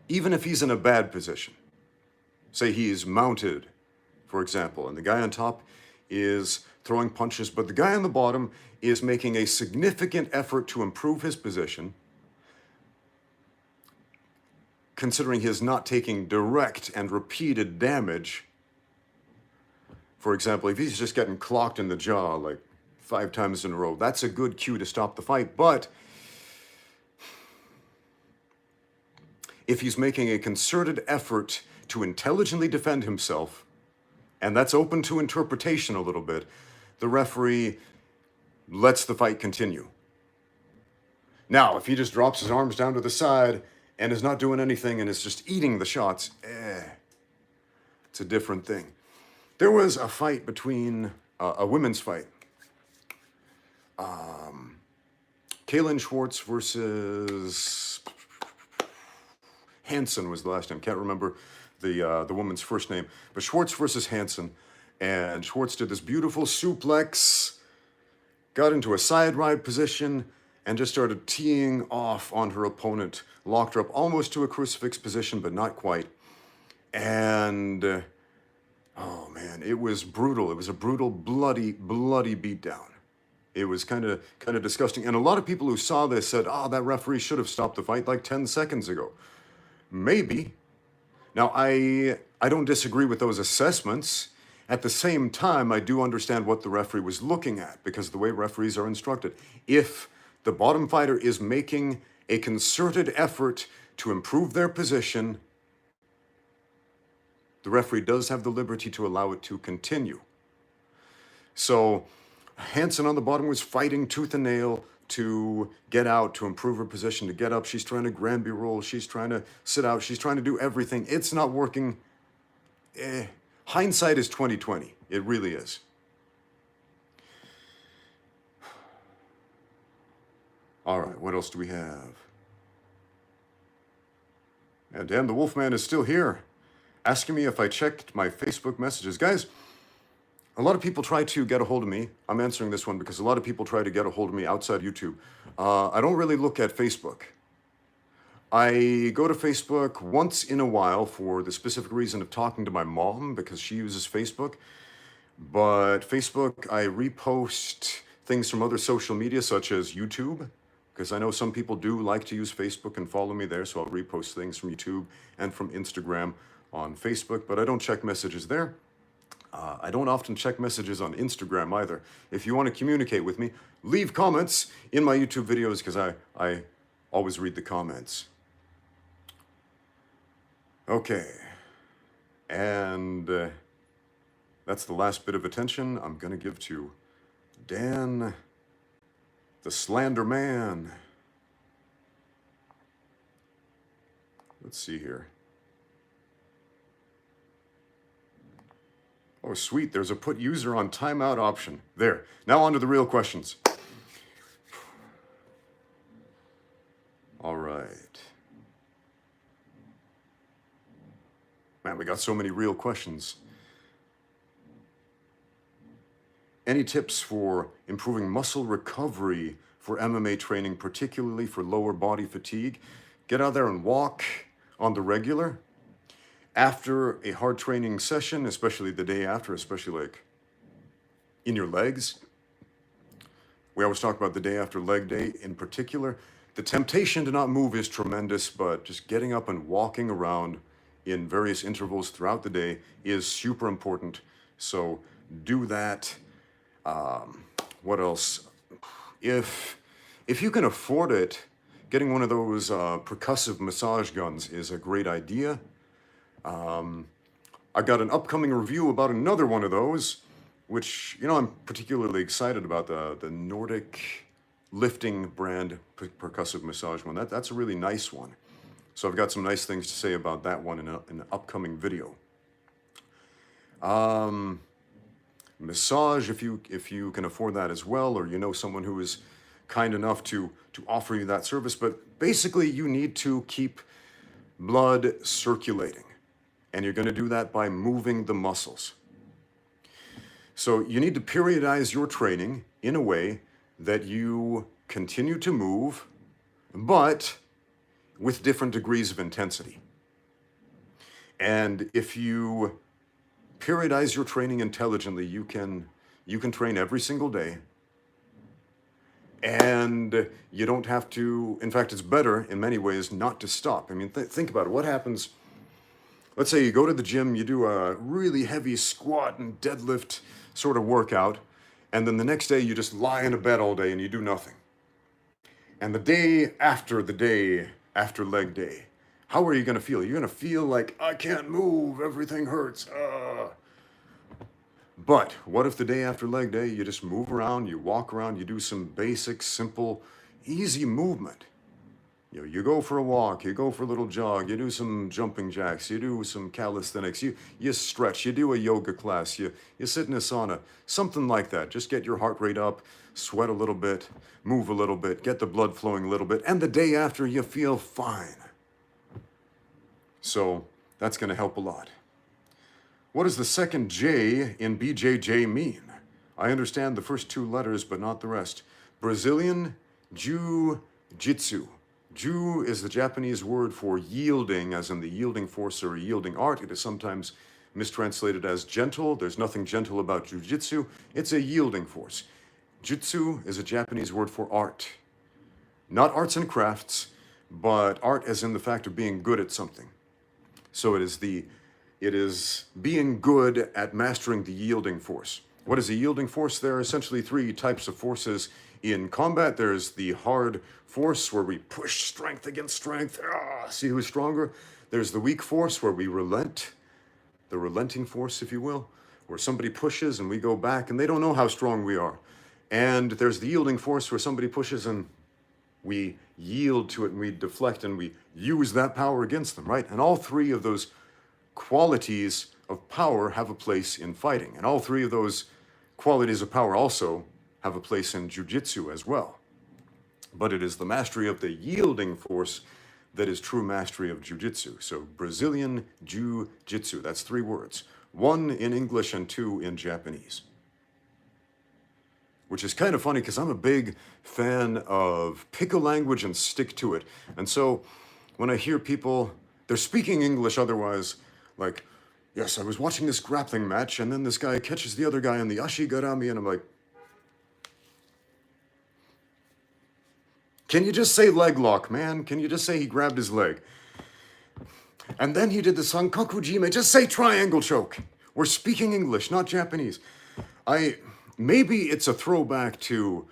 even if he's in a bad position, say he's mounted, for example, and the guy on top is throwing punches, but the guy on the bottom is making a significant effort to improve his position, considering he is not taking direct and repeated damage. For example, if he's just getting clocked in the jaw like 5 times in a row, that's a good cue to stop the fight. But if he's making a concerted effort to intelligently defend himself, and that's open to interpretation a little bit, the referee lets the fight continue. Now, if he just drops his arms down to the side and is not doing anything and is just eating the shots, it's a different thing. There was a fight between, a women's fight. Kaylin Schwartz versus Hansen was the last name. Can't remember the woman's first name. But Schwartz versus Hansen. And Schwartz did this beautiful suplex, got into a side ride position, and just started teeing off on her opponent. Locked her up almost to a crucifix position, but not quite. And oh man, it was brutal. It was a brutal, bloody beatdown. It was kind of disgusting. And a lot of people who saw this said, oh, that referee should have stopped the fight like 10 seconds ago. Maybe. Now, I don't disagree with those assessments. At the same time, I do understand what the referee was looking at, because the way referees are instructed. If the bottom fighter is making a concerted effort to improve their position, the referee does have the liberty to allow it to continue. So Hansen on the bottom was fighting tooth and nail to get out, to improve her position, to get up. She's trying to Granby roll. She's trying to sit out. She's trying to do everything. It's not working. Hindsight is 20/20. It really is. All right, what else do we have? And damn, the Wolfman is still here, asking me if I checked my Facebook messages. Guys, a lot of people try to get a hold of me. I'm answering this one because a lot of people try to get a hold of me outside YouTube. I don't really look at Facebook. I go to Facebook once in a while for the specific reason of talking to my mom because she uses Facebook. But Facebook, I repost things from other social media such as YouTube, because I know some people do like to use Facebook and follow me there, so I'll repost things from YouTube and from Instagram on Facebook, but I don't check messages there. I don't often check messages on Instagram either. If you want to communicate with me, leave comments in my YouTube videos because I always read the comments. Okay, and that's the last bit of attention I'm going to give to Dan, the Slander Man. Let's see here. Oh, sweet. There's a put user on timeout option. There. Now on to the real questions. All right. Man, we got so many real questions. Any tips for improving muscle recovery for MMA training, particularly for lower body fatigue? Get out there and walk on the regular. After a hard training session, especially the day after, especially like in your legs. We always talk about the day after leg day in particular. The temptation to not move is tremendous, but just getting up and walking around in various intervals throughout the day is super important. So do that. What else? If you can afford it, getting one of those percussive massage guns is a great idea. I got an upcoming review about another one of those, which, you know, I'm particularly excited about, the Nordic lifting brand percussive massage one. That's a really nice one. So I've got some nice things to say about that one in an upcoming video. Massage, if you can afford that as well, or you know someone who is kind enough to offer you that service. But basically, you need to keep blood circulating. And you're going to do that by moving the muscles. So you need to periodize your training in a way that you continue to move, but with different degrees of intensity. And if you periodize your training intelligently, you can train every single day. And you don't have to, in fact, it's better in many ways not to stop. I mean, think about it. What happens? Let's say you go to the gym, you do a really heavy squat and deadlift sort of workout, and then the next day you just lie in a bed all day and you do nothing. And the day after leg day, how are you going to feel? You're going to feel like, I can't move, everything hurts. But what if the day after leg day, you just move around, you walk around, you do some basic, simple, easy movement? You know, you go for a walk, you go for a little jog, you do some jumping jacks, you do some calisthenics, you stretch, you do a yoga class, you sit in a sauna, something like that. Just get your heart rate up, sweat a little bit, move a little bit, get the blood flowing a little bit, and the day after you feel fine. So that's going to help a lot. What does the second J in BJJ mean? I understand the first two letters, but not the rest. Brazilian Jiu-Jitsu. Ju is the Japanese word for yielding, as in the yielding force or yielding art. It is sometimes mistranslated as gentle. There's nothing gentle about Jiu-Jitsu. It's a yielding force. Jutsu is a Japanese word for art. Not arts and crafts, but art as in the fact of being good at something. So it is being good at mastering the yielding force. What is a yielding force? There are essentially three types of forces in combat. There's the hard force where we push strength against strength, see who's stronger. There's the weak force where we relent, the relenting force, if you will, where somebody pushes and we go back and they don't know how strong we are. And there's the yielding force where somebody pushes and we yield to it and we deflect and we use that power against them, right? And all three of those qualities of power have a place in fighting. And all three of those qualities of power also have a place in jiu-jitsu as well. But it is the mastery of the yielding force that is true mastery of jiu-jitsu. So Brazilian jiu-jitsu, that's three words. One in English and two in Japanese. Which is kind of funny because I'm a big fan of pick a language and stick to it. And so when I hear people, they're speaking English otherwise, like, yes, I was watching this grappling match and then this guy catches the other guy in the ashigarami and I'm like, can you just say leg lock, man? Can you just say he grabbed his leg? And then he did the sankaku jime. Just say triangle choke. We're speaking English, not Japanese. Maybe it's a throwback to,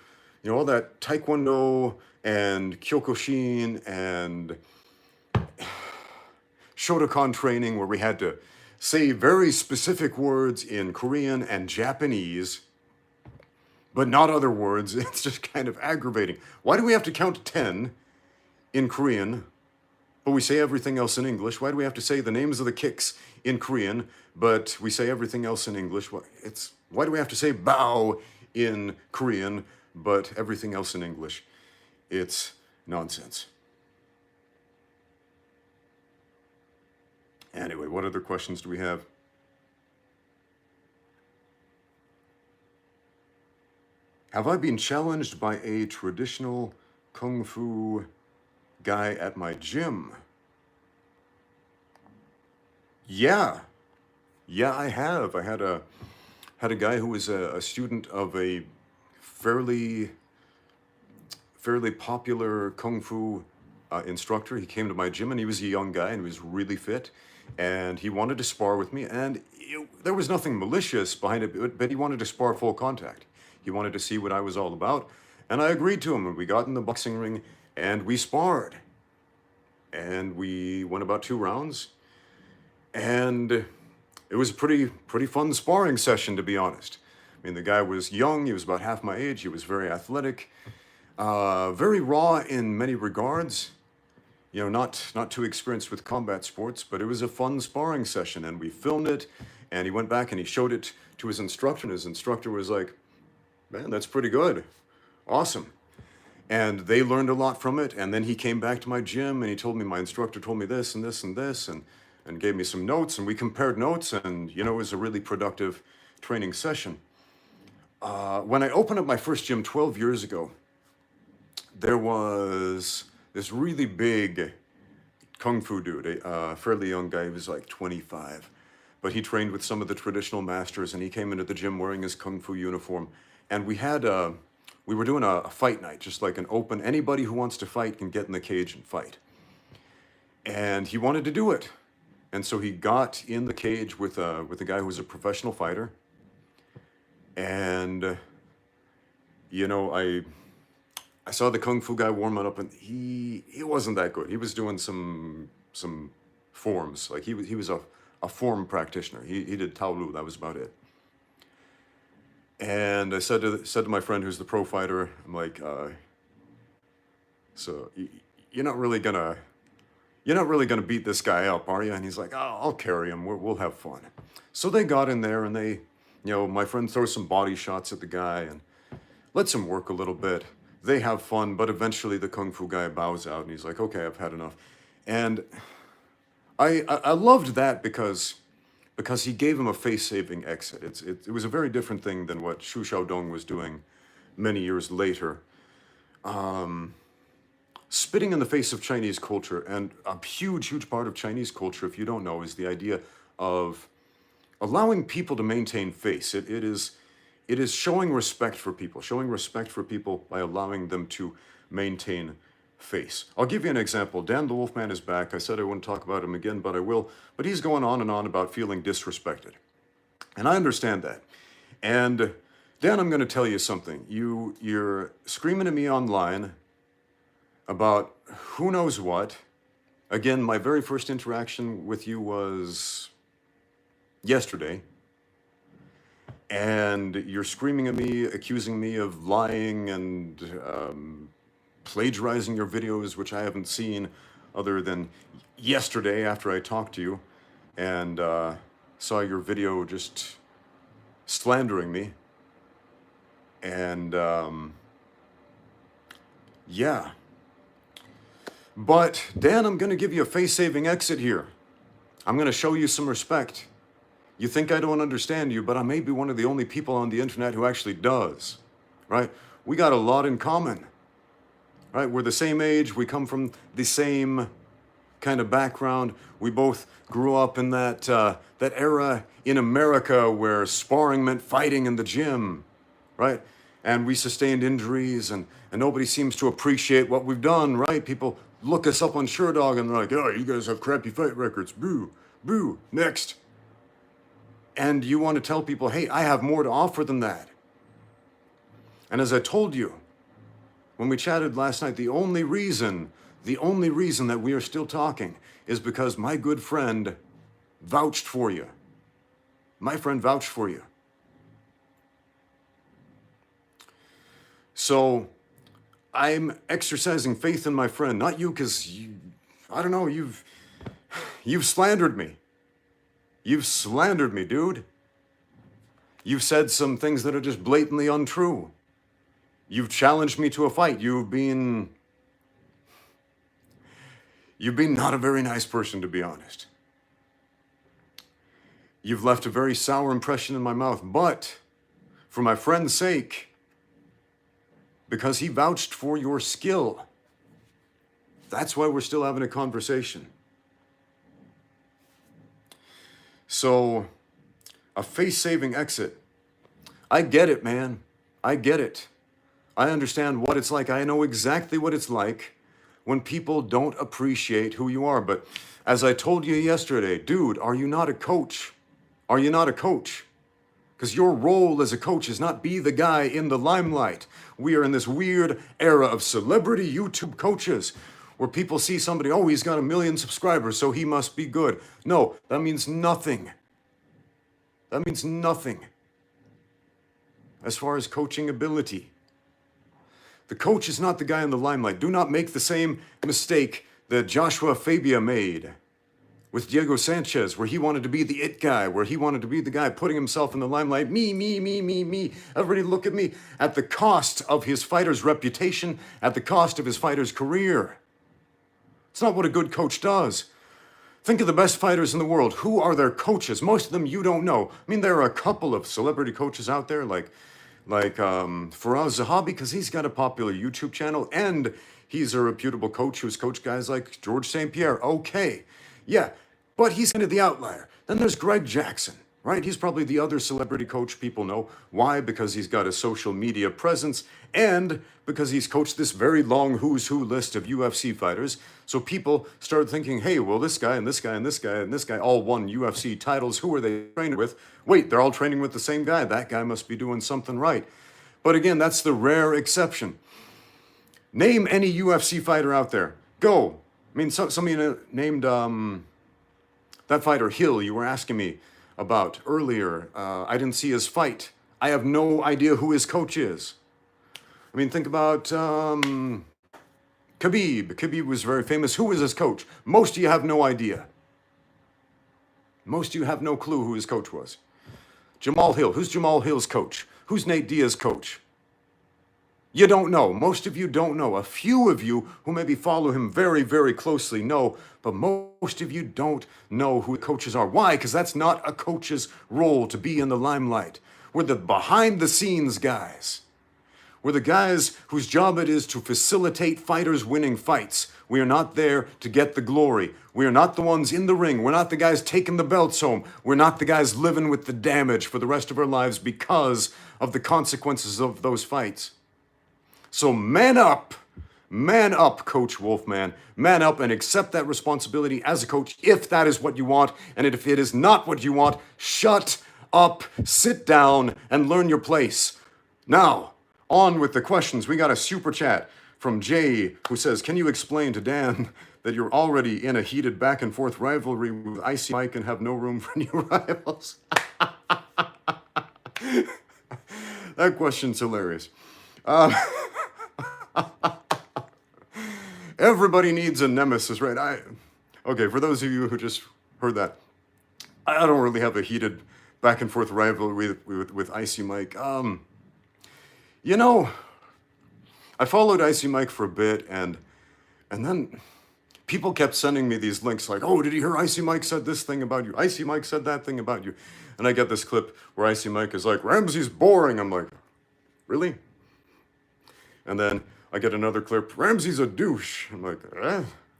all that Taekwondo and Kyokushin and Shotokan training where we had to say very specific words in Korean and Japanese, but not other words. It's just kind of aggravating. Why do we have to count 10 in Korean, but we say everything else in English? Why do we have to say the names of the kicks in Korean, but we say everything else in English? Why do we have to say bow in Korean, but everything else in English? It's nonsense. Anyway, what other questions do we have? Have I been challenged by a traditional kung fu guy at my gym? Yeah, I have. I had a guy who was a student of a fairly popular kung fu instructor. He came to my gym and he was a young guy and he was really fit and he wanted to spar with me and there was nothing malicious behind it, but he wanted to spar full contact. He wanted to see what I was all about and I agreed to him and we got in the boxing ring and we sparred and we went about 2 rounds and it was a pretty fun sparring session, to be honest. I mean, the guy was young, he was about half my age, he was very athletic, very raw in many regards, not too experienced with combat sports, but it was a fun sparring session and we filmed it and he went back and he showed it to his instructor and his instructor was like, man, that's pretty good, awesome. And they learned a lot from it and then he came back to my gym and he told me my instructor told me this and this and this and gave me some notes and we compared notes and it was a really productive training session. When I opened up my first gym 12 years ago, there was this really big kung fu dude, a fairly young guy. He was like 25, but he trained with some of the traditional masters and he came into the gym wearing his kung fu uniform. And we were doing a fight night, just like an open, anybody who wants to fight can get in the cage and fight. And he wanted to do it. And so he got in the cage with a guy who was a professional fighter. And, I saw the kung fu guy warming up and he wasn't that good. He was doing some forms. Like he was a form practitioner. He did Taolu, that was about it. And I said to my friend who's the pro fighter, I'm like, so you're not really gonna beat this guy up, are you? And he's like, oh, I'll carry him. We'll have fun. So they got in there and they, my friend throws some body shots at the guy and lets him work a little bit. They have fun, but eventually the kung fu guy bows out and he's like, okay, I've had enough. And I loved that because he gave him a face-saving exit. It was a very different thing than what Xu Xiaodong was doing many years later. Spitting in the face of Chinese culture, and a huge part of Chinese culture, if you don't know, is the idea of allowing people to maintain face. It is showing respect for people by allowing them to maintain face. I'll give you an example. Dan the Wolfman is back. I said I wouldn't talk about him again, but I will. But he's going on and on about feeling disrespected. And I understand that. And Dan, I'm going to tell you something. You're screaming at me online about who knows what. Again, my very first interaction with you was yesterday. And you're screaming at me, accusing me of lying and plagiarizing your videos, which I haven't seen other than yesterday after I talked to you and saw your video just slandering me. And yeah. But Dan, I'm going to give you a face-saving exit here. I'm going to show you some respect. You think I don't understand you, but I may be one of the only people on the internet who actually does, right? We got a lot in common, right? We're the same age. We come from the same kind of background. We both grew up in that era in America where sparring meant fighting in the gym, right? And we sustained injuries, and nobody seems to appreciate what we've done, right? People look us up on SureDog and they're like, oh, you guys have crappy fight records. Boo, boo, next. And you want to tell people, hey, I have more to offer than that. And as I told you, when we chatted last night, the only reason that we are still talking is because my good friend vouched for you. My friend vouched for you. So I'm exercising faith in my friend, not you, because I don't know, you've slandered me. You've slandered me, dude. You've said some things that are just blatantly untrue. You've challenged me to a fight. You've been not a very nice person, to be honest. You've left a very sour impression in my mouth, but for my friend's sake, because he vouched for your skill, that's why we're still having a conversation. So, a face-saving exit. I get it, man. I get it. I understand what it's like. I know exactly what it's like when people don't appreciate who you are. But as I told you yesterday, dude, are you not a coach? Are you not a coach? Because your role as a coach is not be the guy in the limelight. We are in this weird era of celebrity YouTube coaches where people see somebody, oh, he's got 1 million subscribers, so he must be good. No, that means nothing. That means nothing as far as coaching ability. The coach is not the guy in the limelight. Do not make the same mistake that Joshua Fabia made with Diego Sanchez, where he wanted to be the it guy, where he wanted to be the guy putting himself in the limelight. Me, me, me, me, me. Everybody look at me, at the cost of his fighter's reputation, at the cost of his fighter's career. It's not what a good coach does. Think of the best fighters in the world. Who are their coaches? Most of them you don't know. I mean, there are a couple of celebrity coaches out there, like Faraz Zahabi, because he's got a popular YouTube channel, and he's a reputable coach who's coached guys like George St. Pierre. Okay, yeah, but he's kind of the outlier. Then there's Greg Jackson, right? He's probably the other celebrity coach people know. Why? Because he's got a social media presence, and because he's coached this very long who's who list of UFC fighters. So people started thinking, hey, well, this guy and this guy and this guy and this guy all won UFC titles. Who are they training with? Wait, they're all training with the same guy. That guy must be doing something right. But again, that's the rare exception. Name any UFC fighter out there. Go. I mean, somebody named that fighter Hill you were asking me about earlier. I didn't see his fight. I have no idea who his coach is. I mean, think about Khabib. Khabib was very famous. Who was his coach? Most of you have no idea. Most of you have no clue who his coach was. Jamal Hill. Who's Jamal Hill's coach? Who's Nate Diaz's coach? You don't know. Most of you don't know. A few of you who maybe follow him very, very closely know, but most of you don't know who the coaches are. Why? Because that's not a coach's role, to be in the limelight. We're the behind-the-scenes guys. We're the guys whose job it is to facilitate fighters winning fights. We are not there to get the glory. We are not the ones in the ring. We're not the guys taking the belts home. We're not the guys living with the damage for the rest of our lives because of the consequences of those fights. So man up, Coach Wolfman. Man up and accept that responsibility as a coach if that is what you want. And if it is not what you want, shut up, sit down, and learn your place. Now, on with the questions. We got a super chat from Jay who says, can you explain to Dan that you're already in a heated back and forth rivalry with Icy Mike and have no room for new rivals? That question's hilarious. Everybody needs a nemesis, right? Okay, for those of you who just heard that, I don't really have a heated back and forth rivalry with Icy Mike. You know, I followed Icy Mike for a bit, and then people kept sending me these links like, oh, did you hear Icy Mike said this thing about you? Icy Mike said that thing about you. And I get this clip where Icy Mike is like, Ramsey's boring. I'm like, really? And then I get another clip, Ramsey's a douche. I'm like,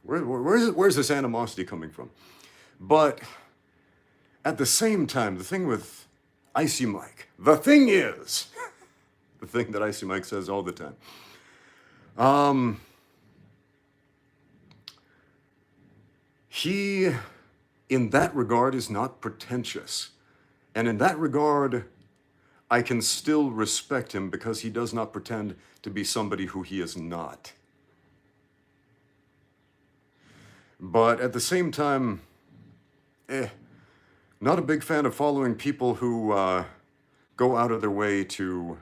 where's this animosity coming from? But at the same time, the thing with Icy Mike, the thing is, the thing that Icy Mike says all the time, he, in that regard, is not pretentious. And in that regard, I can still respect him because he does not pretend to be somebody who he is not. But at the same time, not a big fan of following people who go out of their way to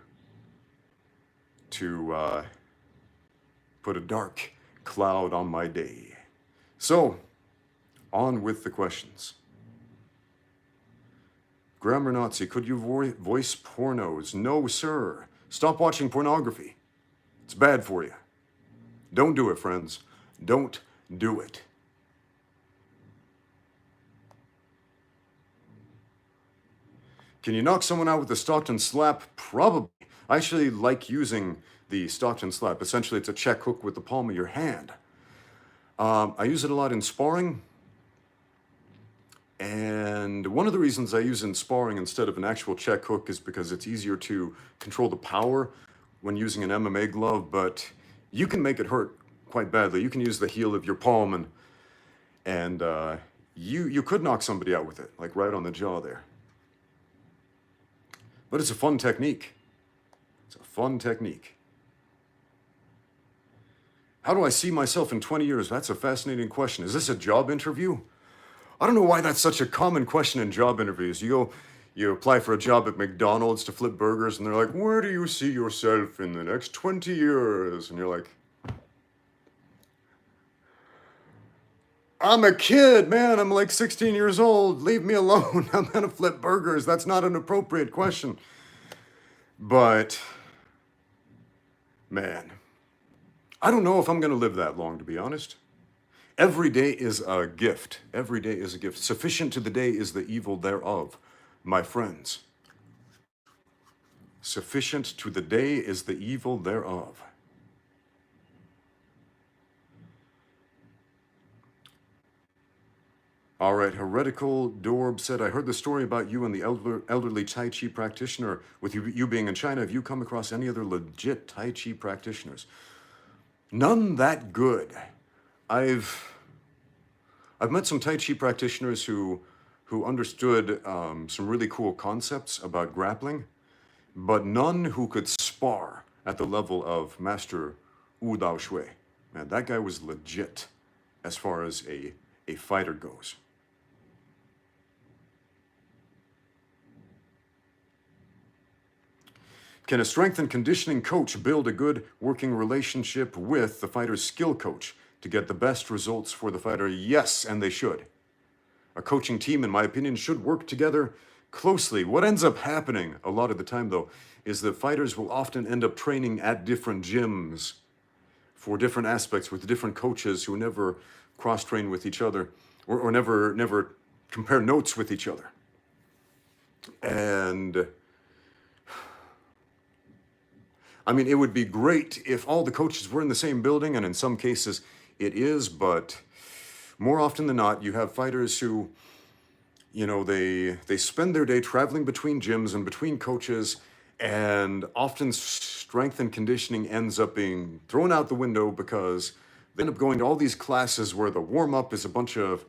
put a dark cloud on my day. So, on with the questions. Grammar Nazi, could you voice pornos? No, sir. Stop watching pornography. It's bad for you. Don't do it, friends. Don't do it. Can you knock someone out with the Stockton slap? Probably. I actually like using the Stockton slap. Essentially, it's a check hook with the palm of your hand. I use it a lot in sparring. And one of the reasons I use it in sparring instead of an actual check hook is because it's easier to control the power when using an MMA glove, but you can make it hurt quite badly. You can use the heel of your palm and you could knock somebody out with it, like right on the jaw there. But it's a fun technique. It's a fun technique. How do I see myself in 20 years? That's a fascinating question. Is this a job interview? I don't know why that's such a common question in job interviews. You apply for a job at McDonald's to flip burgers, and they're like, where do you see yourself in the next 20 years? And you're like, I'm a kid, man. I'm like 16 years old. Leave me alone. I'm gonna flip burgers. That's not an appropriate question. But, man, I don't know if I'm gonna live that long, to be honest. Every day is a gift. Every day is a gift. Sufficient to the day is the evil thereof, my friends. Sufficient to the day is the evil thereof. All right, Heretical Dorb said, I heard the story about you and the elderly Tai Chi practitioner. With you being in China, have you come across any other legit Tai Chi practitioners? None that good. I've met some Tai Chi practitioners who understood some really cool concepts about grappling, but none who could spar at the level of Master Wu Dao Shui. Man, that guy was legit as far as a fighter goes. Can a strength and conditioning coach build a good working relationship with the fighter's skill coach to get the best results for the fighter? Yes, and they should. A coaching team, in my opinion, should work together closely. What ends up happening a lot of the time, though, is that fighters will often end up training at different gyms for different aspects with different coaches who never cross-train with each other or never compare notes with each other. And I mean, it would be great if all the coaches were in the same building, and in some cases it is, but more often than not, you have fighters who, you know, they spend their day traveling between gyms and between coaches, and often strength and conditioning ends up being thrown out the window because they end up going to all these classes where the warm-up is a bunch of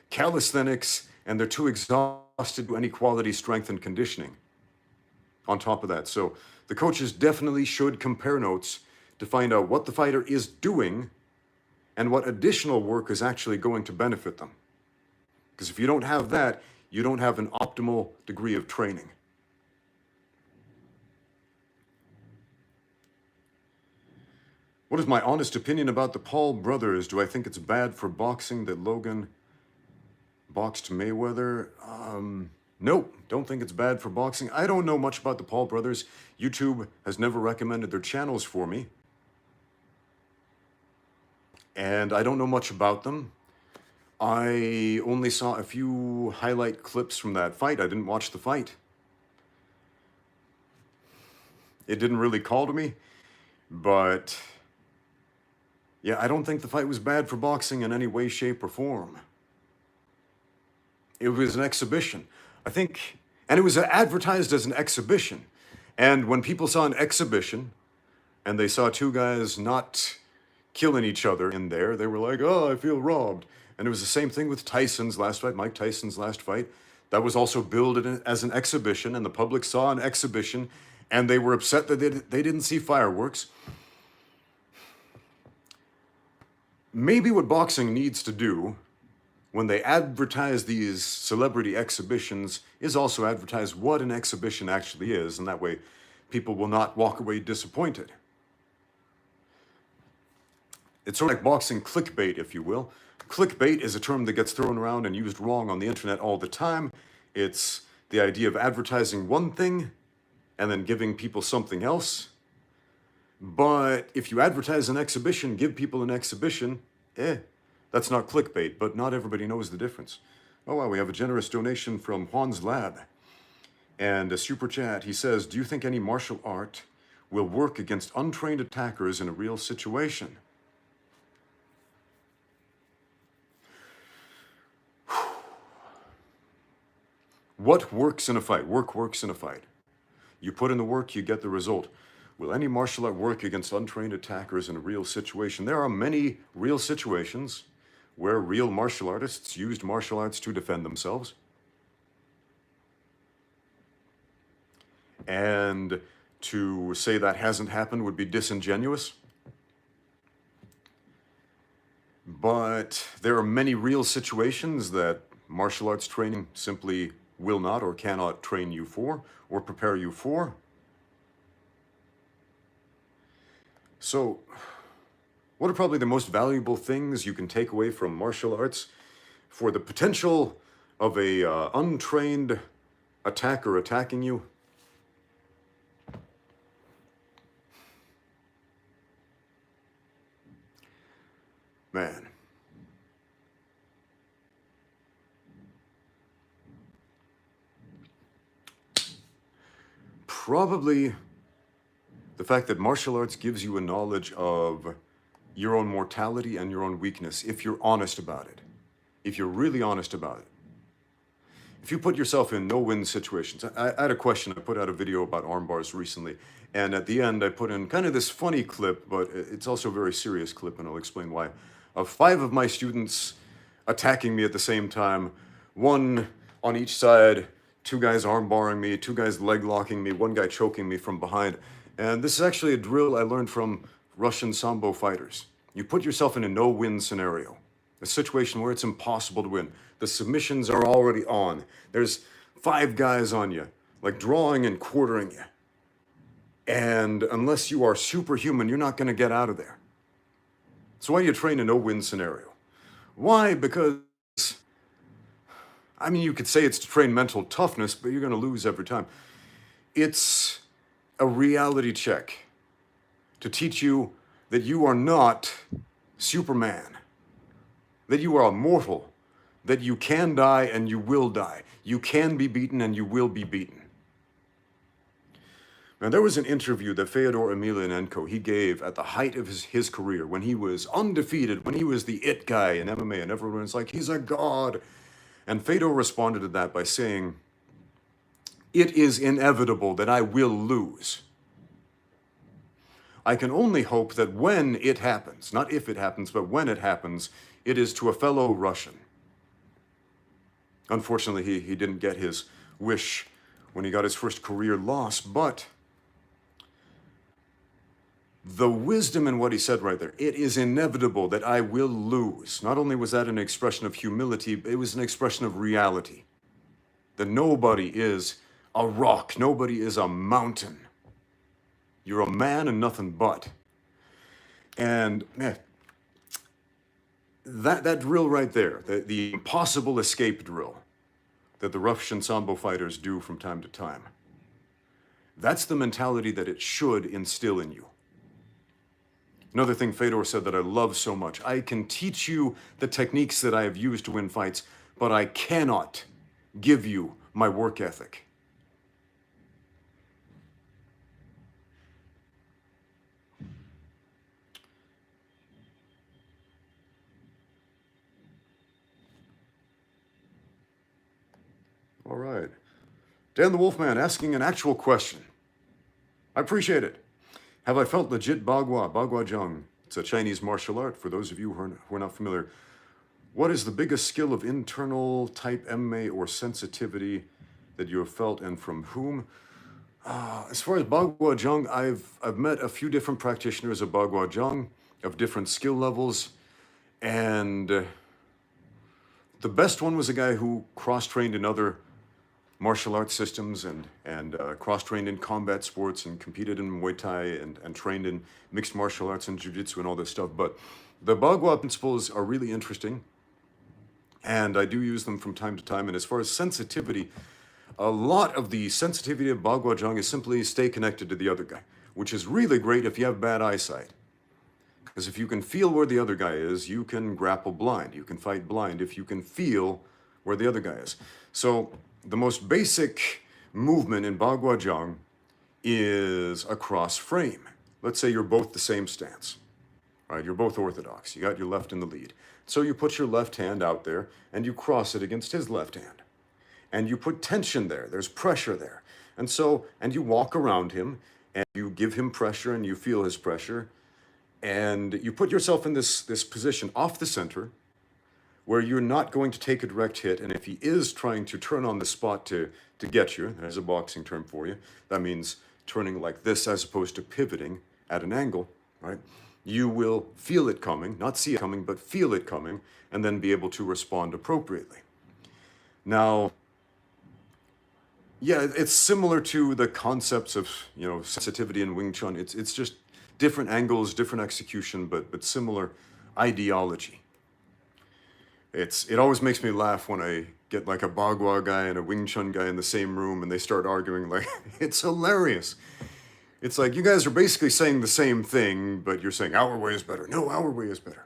calisthenics and they're too exhausted to do any quality strength and conditioning on top of that. So the coaches definitely should compare notes to find out what the fighter is doing and what additional work is actually going to benefit them. Because if you don't have that, you don't have an optimal degree of training. What is my honest opinion about the Paul brothers? Do I think it's bad for boxing that Logan boxed Mayweather? Nope, don't think it's bad for boxing. I don't know much about the Paul brothers. YouTube has never recommended their channels for me. And I don't know much about them. I only saw a few highlight clips from that fight. I didn't watch the fight. It didn't really call to me, but yeah, I don't think the fight was bad for boxing in any way, shape, or form. It was an exhibition, I think, and it was advertised as an exhibition. And when people saw an exhibition and they saw two guys not killing each other in there, they were like, oh, I feel robbed. And it was the same thing with Tyson's last fight, Mike Tyson's last fight. That was also billed as an exhibition, and the public saw an exhibition, and they were upset that they didn't see fireworks. Maybe what boxing needs to do when they advertise these celebrity exhibitions is also advertise what an exhibition actually is, and that way people will not walk away disappointed. It's sort of like boxing clickbait, if you will. Clickbait is a term that gets thrown around and used wrong on the internet all the time. It's the idea of advertising one thing and then giving people something else. But if you advertise an exhibition, give people an exhibition, that's not clickbait, but not everybody knows the difference. Oh, wow, we have a generous donation from Juan's Lab. And a super chat, he says, do you think any martial art will work against untrained attackers in a real situation? What works in a fight? Work works in a fight. You put in the work, you get the result. Will any martial art work against untrained attackers in a real situation? There are many real situations where real martial artists used martial arts to defend themselves. And to say that hasn't happened would be disingenuous. But there are many real situations that martial arts training simply will not or cannot train you for or prepare you for. So, what are probably the most valuable things you can take away from martial arts for the potential of a untrained attacker attacking you? Man. Probably the fact that martial arts gives you a knowledge of your own mortality and your own weakness, if you're honest about it. If you're really honest about it. If you put yourself in no-win situations. I had a question. I put out a video about arm bars recently, and at the end I put in kind of this funny clip, but it's also a very serious clip, and I'll explain why. Of 5 of my students attacking me at the same time, one on each side, 2 guys arm barring me, 2 guys leg locking me, 1 guy choking me from behind. And this is actually a drill I learned from Russian Sambo fighters. You put yourself in a no-win scenario, a situation where it's impossible to win. The submissions are already on. There's 5 guys on you, like drawing and quartering you. And unless you are superhuman, you're not going to get out of there. So why do you train a no-win scenario? Why? Because, I mean, you could say it's to train mental toughness, but you're going to lose every time. It's a reality check to teach you that you are not Superman, that you are mortal, that you can die and you will die. You can be beaten and you will be beaten. Now, there was an interview that Fyodor Emelianenko, he gave at the height of his career, when he was undefeated, when he was the it guy in MMA, and everyone was like, he's a god. And Fedor responded to that by saying, it is inevitable that I will lose. I can only hope that when it happens, not if it happens, but when it happens, it is to a fellow Russian. Unfortunately, he didn't get his wish when he got his first career loss, but the wisdom in what he said right there, it is inevitable that I will lose. Not only was that an expression of humility, it was an expression of reality. That nobody is a rock, nobody is a mountain. You're a man and nothing but. And man, that drill right there, the impossible escape drill that the Russian Sambo fighters do from time to time, that's the mentality that it should instill in you. Another thing Fedor said that I love so much, I can teach you the techniques that I have used to win fights, but I cannot give you my work ethic. All right. Dan the Wolfman asking an actual question. I appreciate it. Have I felt legit Bagua, Bagua Zhang? It's a Chinese martial art for those of you who are not familiar. What is the biggest skill of internal type MMA or sensitivity that you have felt and from whom? As far as Bagua Zhang, I've met a few different practitioners of Bagua Zhang of different skill levels, and the best one was a guy who cross-trained in other martial arts systems and cross-trained in combat sports and competed in Muay Thai and trained in mixed martial arts and jiu-jitsu and all this stuff. But the Bagua principles are really interesting, and I do use them from time to time. And as far as sensitivity, a lot of the sensitivity of Bagua Zhang is simply stay connected to the other guy, which is really great if you have bad eyesight. Because if you can feel where the other guy is, you can grapple blind. You can fight blind if you can feel where the other guy is. So the most basic movement in Bagua Zhang is a cross frame. Let's say you're both the same stance. Right? You're both orthodox. You got your left in the lead. So you put your left hand out there and you cross it against his left hand. And you put tension there. There's pressure there. And you walk around him and you give him pressure and you feel his pressure. And you put yourself in this position off the center where you're not going to take a direct hit. And if he is trying to turn on the spot to get you, there's a boxing term for you, that means turning like this as opposed to pivoting at an angle, right? You will feel it coming, not see it coming, but feel it coming, and then be able to respond appropriately. Now, yeah, it's similar to the concepts of, sensitivity in Wing Chun. It's just different angles, different execution, but similar ideology. It always makes me laugh when I get like a Bagua guy and a Wing Chun guy in the same room and they start arguing. Like, it's hilarious. It's like, you guys are basically saying the same thing, but you're saying our way is better. No, our way is better.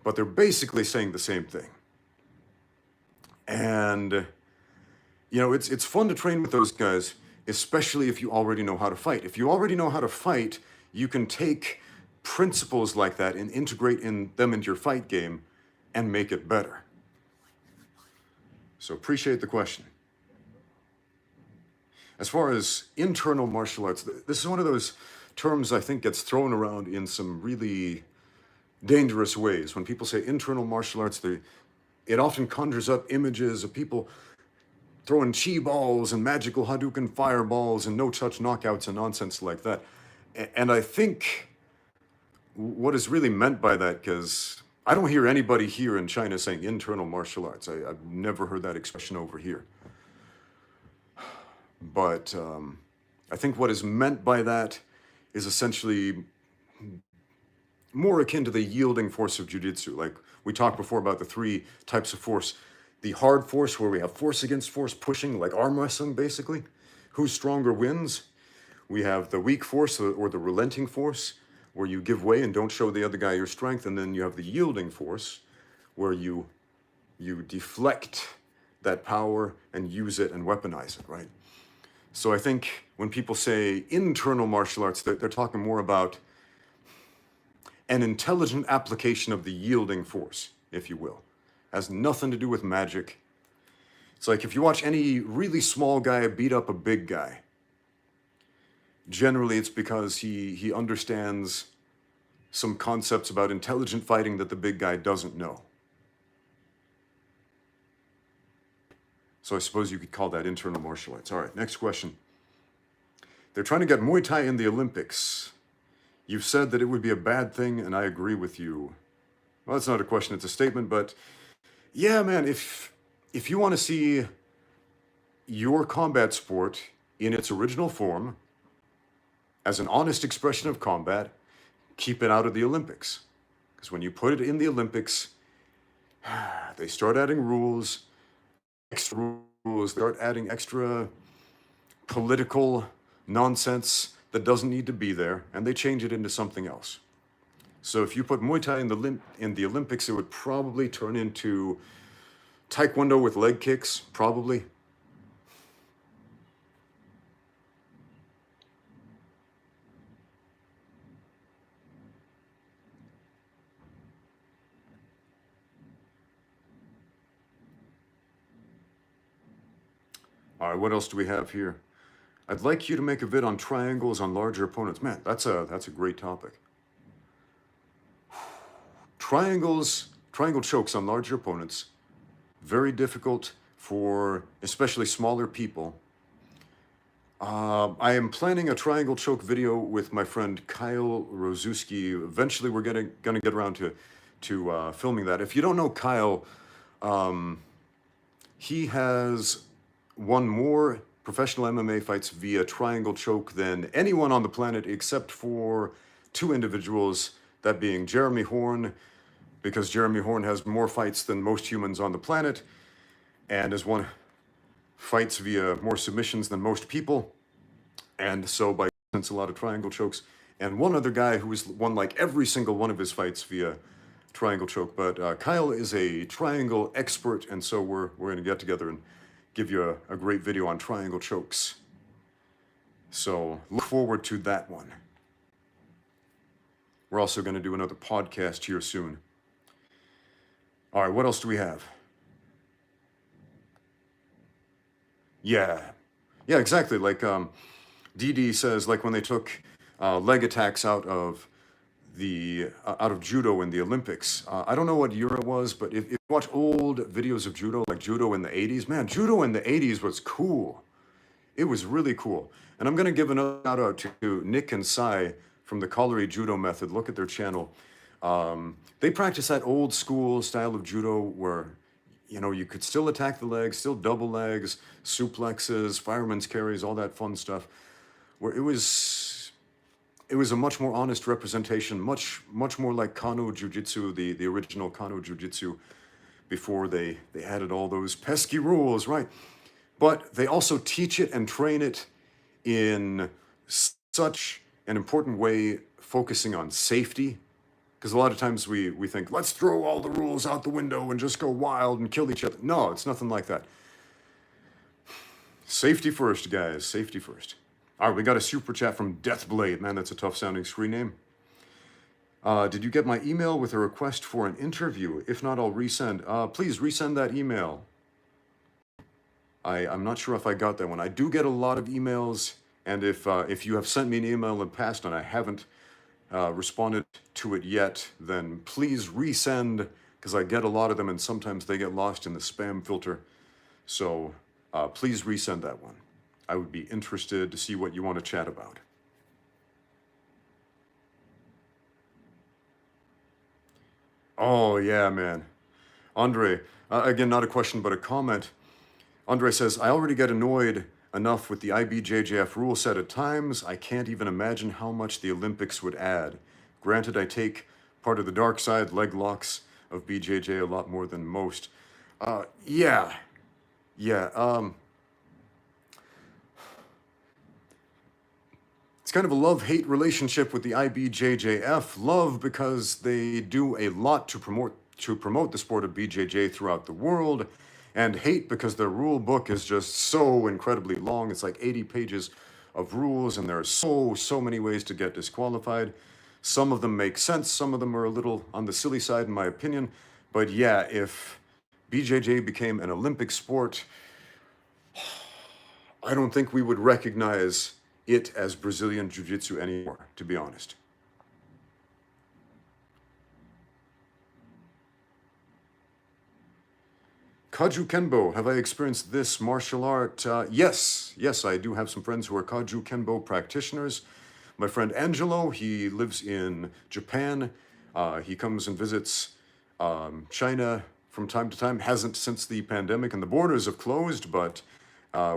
But they're basically saying the same thing. And, it's fun to train with those guys, especially if you already know how to fight. If you already know how to fight, you can take principles like that and integrate them into your fight game and make it better. So appreciate the question. As far as internal martial arts, this is one of those terms I think gets thrown around in some really dangerous ways. When people say internal martial arts, it often conjures up images of people throwing chi balls and magical Hadouken fireballs and no-touch knockouts and nonsense like that. And I think what is really meant by that, because I don't hear anybody here in China saying internal martial arts. I've never heard that expression over here. But I think what is meant by that is essentially more akin to the yielding force of jiu-jitsu. Like we talked before about the three types of force. The hard force, where we have force against force pushing, like arm wrestling basically. Who's stronger wins. We have the weak force or the relenting force, where you give way and don't show the other guy your strength. And then you have the yielding force, where you deflect that power and use it and weaponize it, right? So I think when people say internal martial arts, they're talking more about an intelligent application of the yielding force, if you will. Has nothing to do with magic. It's like if you watch any really small guy beat up a big guy, generally it's because he understands some concepts about intelligent fighting that the big guy doesn't know. So I suppose you could call that internal martial arts. All right, next question. They're trying to get Muay Thai in the Olympics. You've said that it would be a bad thing, and I agree with you. Well, that's not a question, it's a statement, but yeah, man, if you want to see your combat sport in its original form, as an honest expression of combat, keep it out of the Olympics. Because when you put it in the Olympics, they start adding rules, extra rules, they start adding extra political nonsense that doesn't need to be there, and they change it into something else. So if you put Muay Thai in the Olympics, it would probably turn into Taekwondo with leg kicks, probably. All right, what else do we have here? I'd like you to make a vid on triangles on larger opponents. Man, that's a great topic. Triangle chokes on larger opponents, very difficult for especially smaller people. I am planning a triangle choke video with my friend Kyle Rozuski. Eventually, we're gonna get around to filming that. If you don't know Kyle, he has won more professional MMA fights via triangle choke than anyone on the planet except for two individuals, that being Jeremy Horn, because Jeremy Horn has more fights than most humans on the planet, and has won fights via more submissions than most people, and so by sense a lot of triangle chokes. And one other guy who has won like every single one of his fights via triangle choke. But Kyle is a triangle expert, and so we're going to get together and give you a great video on triangle chokes. So look forward to that one. We're also going to do another podcast here soon. All right, what else do we have? Yeah, exactly. Like DD says, like when they took leg attacks out of judo in the Olympics. I don't know what year it was, but if you watch old videos of judo, like judo in the 80s, man, judo in the 80s was cool. It was really cool. And I'm going to give another shout out to Nick and Sai from the Colliery Judo Method. Look at their channel. They practice that old school style of judo where, you know, you could still attack the legs, still double legs, suplexes, fireman's carries, all that fun stuff, where it was a much more honest representation, much more like Kano Jiu-Jitsu, the original Kano Jiu-Jitsu, before they added all those pesky rules, right? But they also teach it and train it in such an important way, focusing on safety. Because a lot of times we think, let's throw all the rules out the window and just go wild and kill each other. No, it's nothing like that. Safety first, guys, safety first. All right, we got a super chat from Deathblade. Man, that's a tough sounding screen name. Did you get my email with a request for an interview? If not, I'll resend. Please resend that email. I'm not sure if I got that one. I do get a lot of emails, and if you have sent me an email in the past and I haven't responded to it yet, then please resend, because I get a lot of them and sometimes they get lost in the spam filter. So please resend that one. I would be interested to see what you want to chat about. Oh, yeah, man. Andre, again, not a question, but a comment. Andre says, I already get annoyed enough with the IBJJF rule set at times. I can't even imagine how much the Olympics would add. Granted, I take part of the dark side leg locks of BJJ a lot more than most. Yeah. It's kind of a love-hate relationship with the IBJJF. Love because they do a lot to promote the sport of BJJ throughout the world, and hate because their rule book is just so incredibly long. It's like 80 pages of rules, and there are so many ways to get disqualified. Some of them make sense, some of them are a little on the silly side in my opinion. But yeah, if BJJ became an Olympic sport, I don't think we would recognize it as Brazilian Jiu-Jitsu anymore, to be honest. Kaju Kenbo, have I experienced this martial art? Yes, I do have some friends who are Kaju Kenbo practitioners. My friend Angelo, he lives in Japan. He comes and visits China from time to time. Hasn't since the pandemic and the borders have closed, but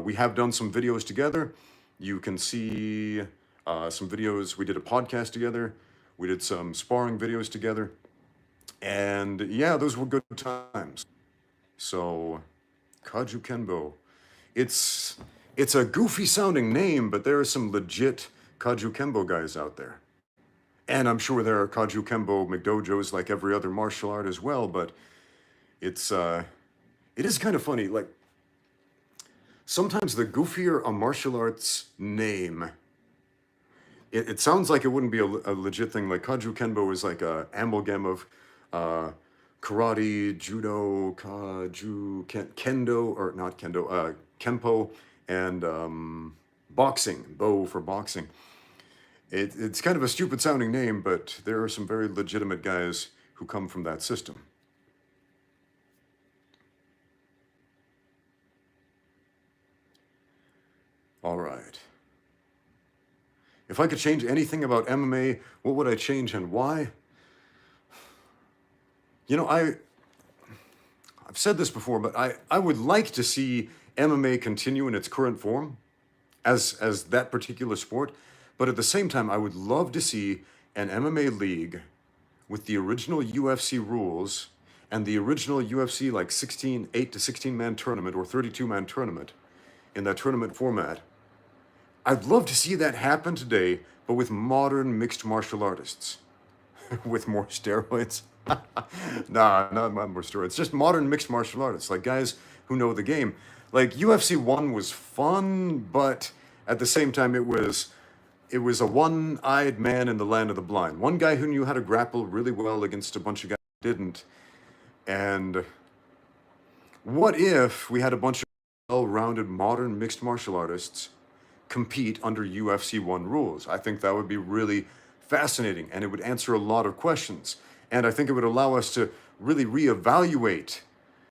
we have done some videos together. You can see some videos. We did a podcast together. We did some sparring videos together. And yeah, those were good times. So, Kaju Kenbo. It's a goofy sounding name, but there are some legit Kaju Kenbo guys out there. And I'm sure there are Kaju Kenbo McDojos like every other martial art as well, but it is kind of funny. Like, sometimes the goofier a martial arts name, it sounds like it wouldn't be a legit thing. Like Kaju Kenbo is like a amalgam of karate, judo, kendo, or not kendo, kempo, and boxing, bo for boxing. It's kind of a stupid sounding name, but there are some very legitimate guys who come from that system. All right. If I could change anything about MMA, what would I change and why? You know, I've said this before, but I would like to see MMA continue in its current form as that particular sport. But at the same time, I would love to see an MMA league with the original UFC rules and the original UFC like 8 to 16 man tournament or 32 man tournament in that tournament format. I'd love to see that happen today, but with modern mixed martial artists. With more steroids. Nah, not more steroids. Just modern mixed martial artists, like guys who know the game. Like UFC 1 was fun, but at the same time it was a one-eyed man in the land of the blind. One guy who knew how to grapple really well against a bunch of guys who didn't. And what if we had a bunch of well-rounded modern mixed martial artists compete under UFC 1 rules? I think that would be really fascinating, and it would answer a lot of questions. And I think it would allow us to really reevaluate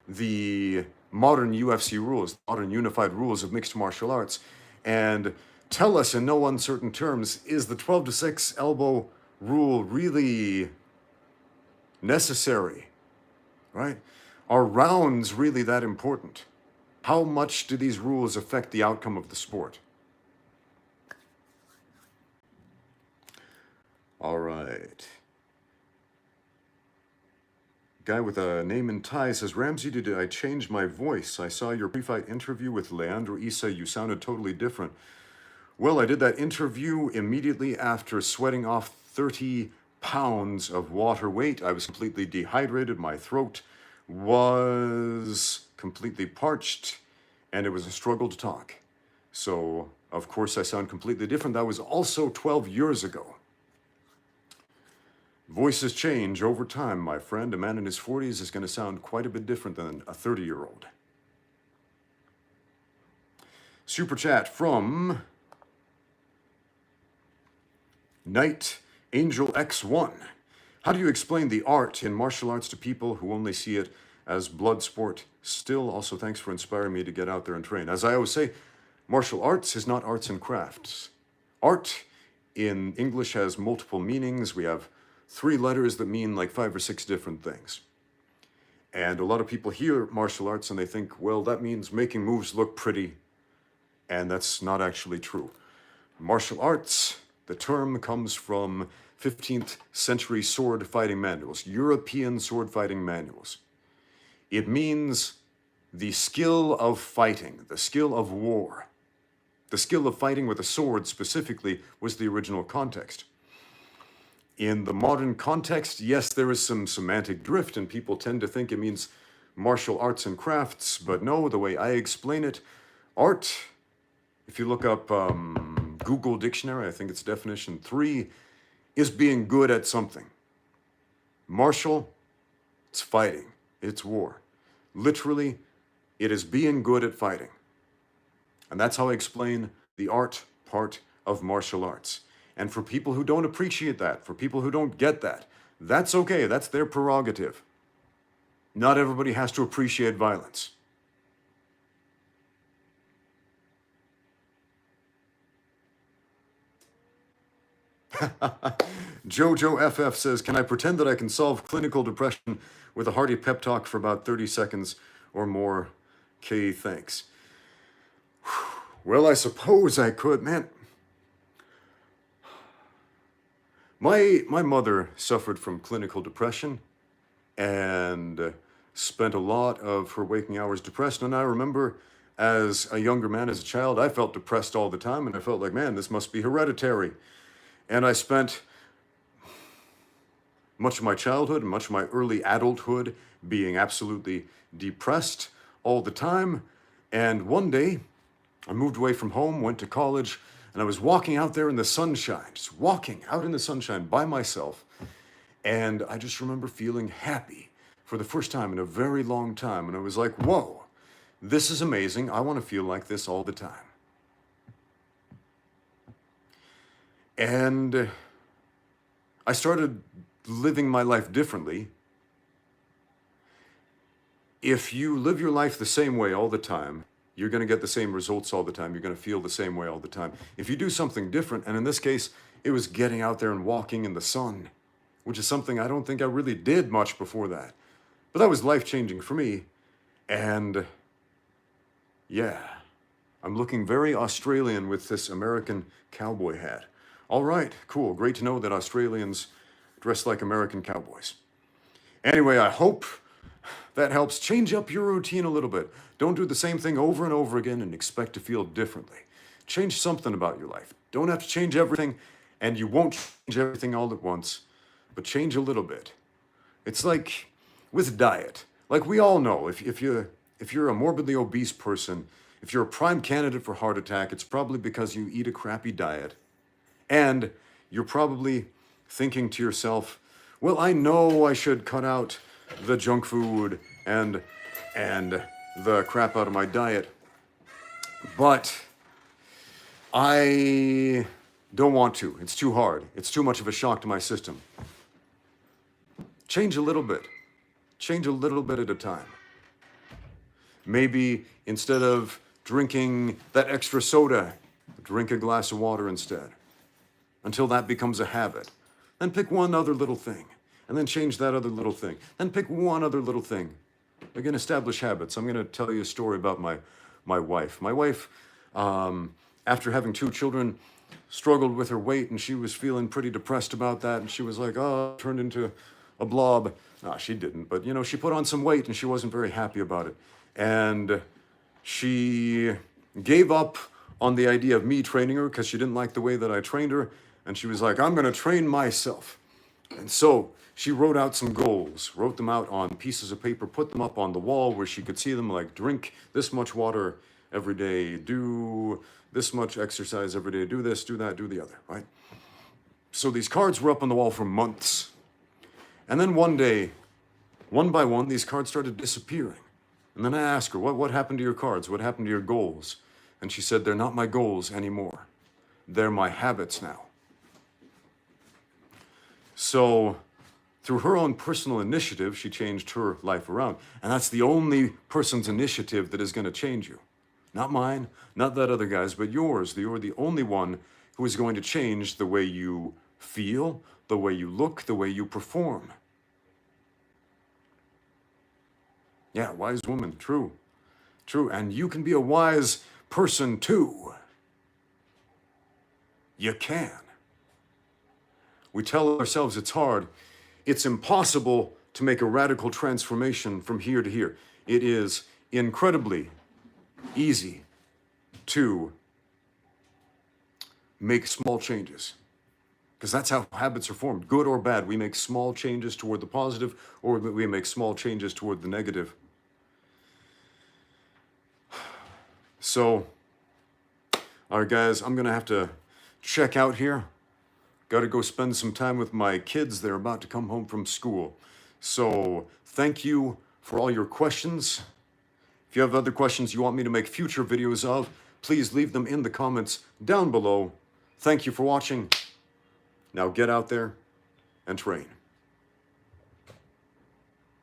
the modern UFC rules, modern unified rules of mixed martial arts, and tell us in no uncertain terms, is the 12-6 elbow rule really necessary, right? Are rounds really that important? How much do these rules affect the outcome of the sport? All right. Guy with a name in Thai says, Ramsey, did I change my voice? I saw your pre-fight interview with Leandro Issa. You sounded totally different. Well, I did that interview immediately after sweating off 30 pounds of water weight. I was completely dehydrated. My throat was completely parched, and it was a struggle to talk. So, of course, I sound completely different. That was also 12 years ago. Voices change over time, my friend. A man in his 40s is going to sound quite a bit different than a 30-year-old. Super chat from Knight Angel X1. How do you explain the art in martial arts to people who only see it as blood sport? Still, also thanks for inspiring me to get out there and train. As I always say, martial arts is not arts and crafts. Art in English has multiple meanings. We have 3 letters that mean like 5 or 6 different things. And a lot of people hear martial arts and they think, well, that means making moves look pretty. And that's not actually true. Martial arts, the term comes from 15th century sword fighting manuals, European sword fighting manuals. It means the skill of fighting, the skill of war. The skill of fighting with a sword specifically was the original context. In the modern context, yes, there is some semantic drift, and people tend to think it means martial arts and crafts, but no, the way I explain it, art, if you look up Google Dictionary, I think it's definition 3, is being good at something. Martial, it's fighting, it's war. Literally, it is being good at fighting. And that's how I explain the art part of martial arts. And for people who don't appreciate that, for people who don't get that, that's okay, that's their prerogative. Not everybody has to appreciate violence. Jojo FF says, can I pretend that I can solve clinical depression with a hearty pep talk for about 30 seconds or more? K, thanks. Well, I suppose I could. Man, my mother suffered from clinical depression and spent a lot of her waking hours depressed. And I remember as a younger man, as a child, I felt depressed all the time. And I felt like, man, this must be hereditary. And I spent much of my childhood and much of my early adulthood being absolutely depressed all the time. And one day, I moved away from home, went to college, and I was walking out there in the sunshine, just walking out in the sunshine by myself. And I just remember feeling happy for the first time in a very long time. And I was like, whoa, this is amazing. I want to feel like this all the time. And I started living my life differently. If you live your life the same way all the time, you're going to get the same results all the time. You're going to feel the same way all the time. If you do something different, and in this case, it was getting out there and walking in the sun, which is something I don't think I really did much before that. But that was life-changing for me. And yeah, I'm looking very Australian with this American cowboy hat. All right, cool. Great to know that Australians dress like American cowboys. Anyway, I hope that helps. Change up your routine a little bit. Don't do the same thing over and over again and expect to feel differently. Change something about your life. Don't have to change everything, and you won't change everything all at once, but change a little bit. It's like with diet. Like we all know, if you're a morbidly obese person, if you're a prime candidate for heart attack, it's probably because you eat a crappy diet. And you're probably thinking to yourself, well, I know I should cut out the junk food and the crap out of my diet, but I don't want to. It's too hard. It's too much of a shock to my system. Change a little bit. Change a little bit at a time. Maybe instead of drinking that extra soda, drink a glass of water instead, until that becomes a habit. Then pick one other little thing, and then change that other little thing. Then pick one other little thing. Again, establish habits. I'm going to tell you a story about my wife. My wife, after having 2 children, struggled with her weight, and she was feeling pretty depressed about that, and she was like, oh, I turned into a blob. No, she didn't, but, she put on some weight, and she wasn't very happy about it. And she gave up on the idea of me training her because she didn't like the way that I trained her, and she was like, I'm going to train myself. And so she wrote out some goals, wrote them out on pieces of paper, put them up on the wall where she could see them, like drink this much water every day, do this much exercise every day, do this, do that, do the other, right? So these cards were up on the wall for months. And then one day, one by one, these cards started disappearing. And then I asked her, what happened to your cards? What happened to your goals? And she said, they're not my goals anymore. They're my habits now. So through her own personal initiative, she changed her life around. And that's the only person's initiative that is going to change you. Not mine, not that other guy's, but yours. You're the only one who is going to change the way you feel, the way you look, the way you perform. Yeah, wise woman, true. True, and you can be a wise person too. You can. We tell ourselves it's hard. It's impossible to make a radical transformation from here to here. It is incredibly easy to make small changes. Because that's how habits are formed, good or bad. We make small changes toward the positive, or we make small changes toward the negative. So, all right, guys, I'm going to have to check out here. Got to go spend some time with my kids. They're about to come home from school. So, thank you for all your questions. If you have other questions you want me to make future videos of, please leave them in the comments down below. Thank you for watching. Now get out there and train.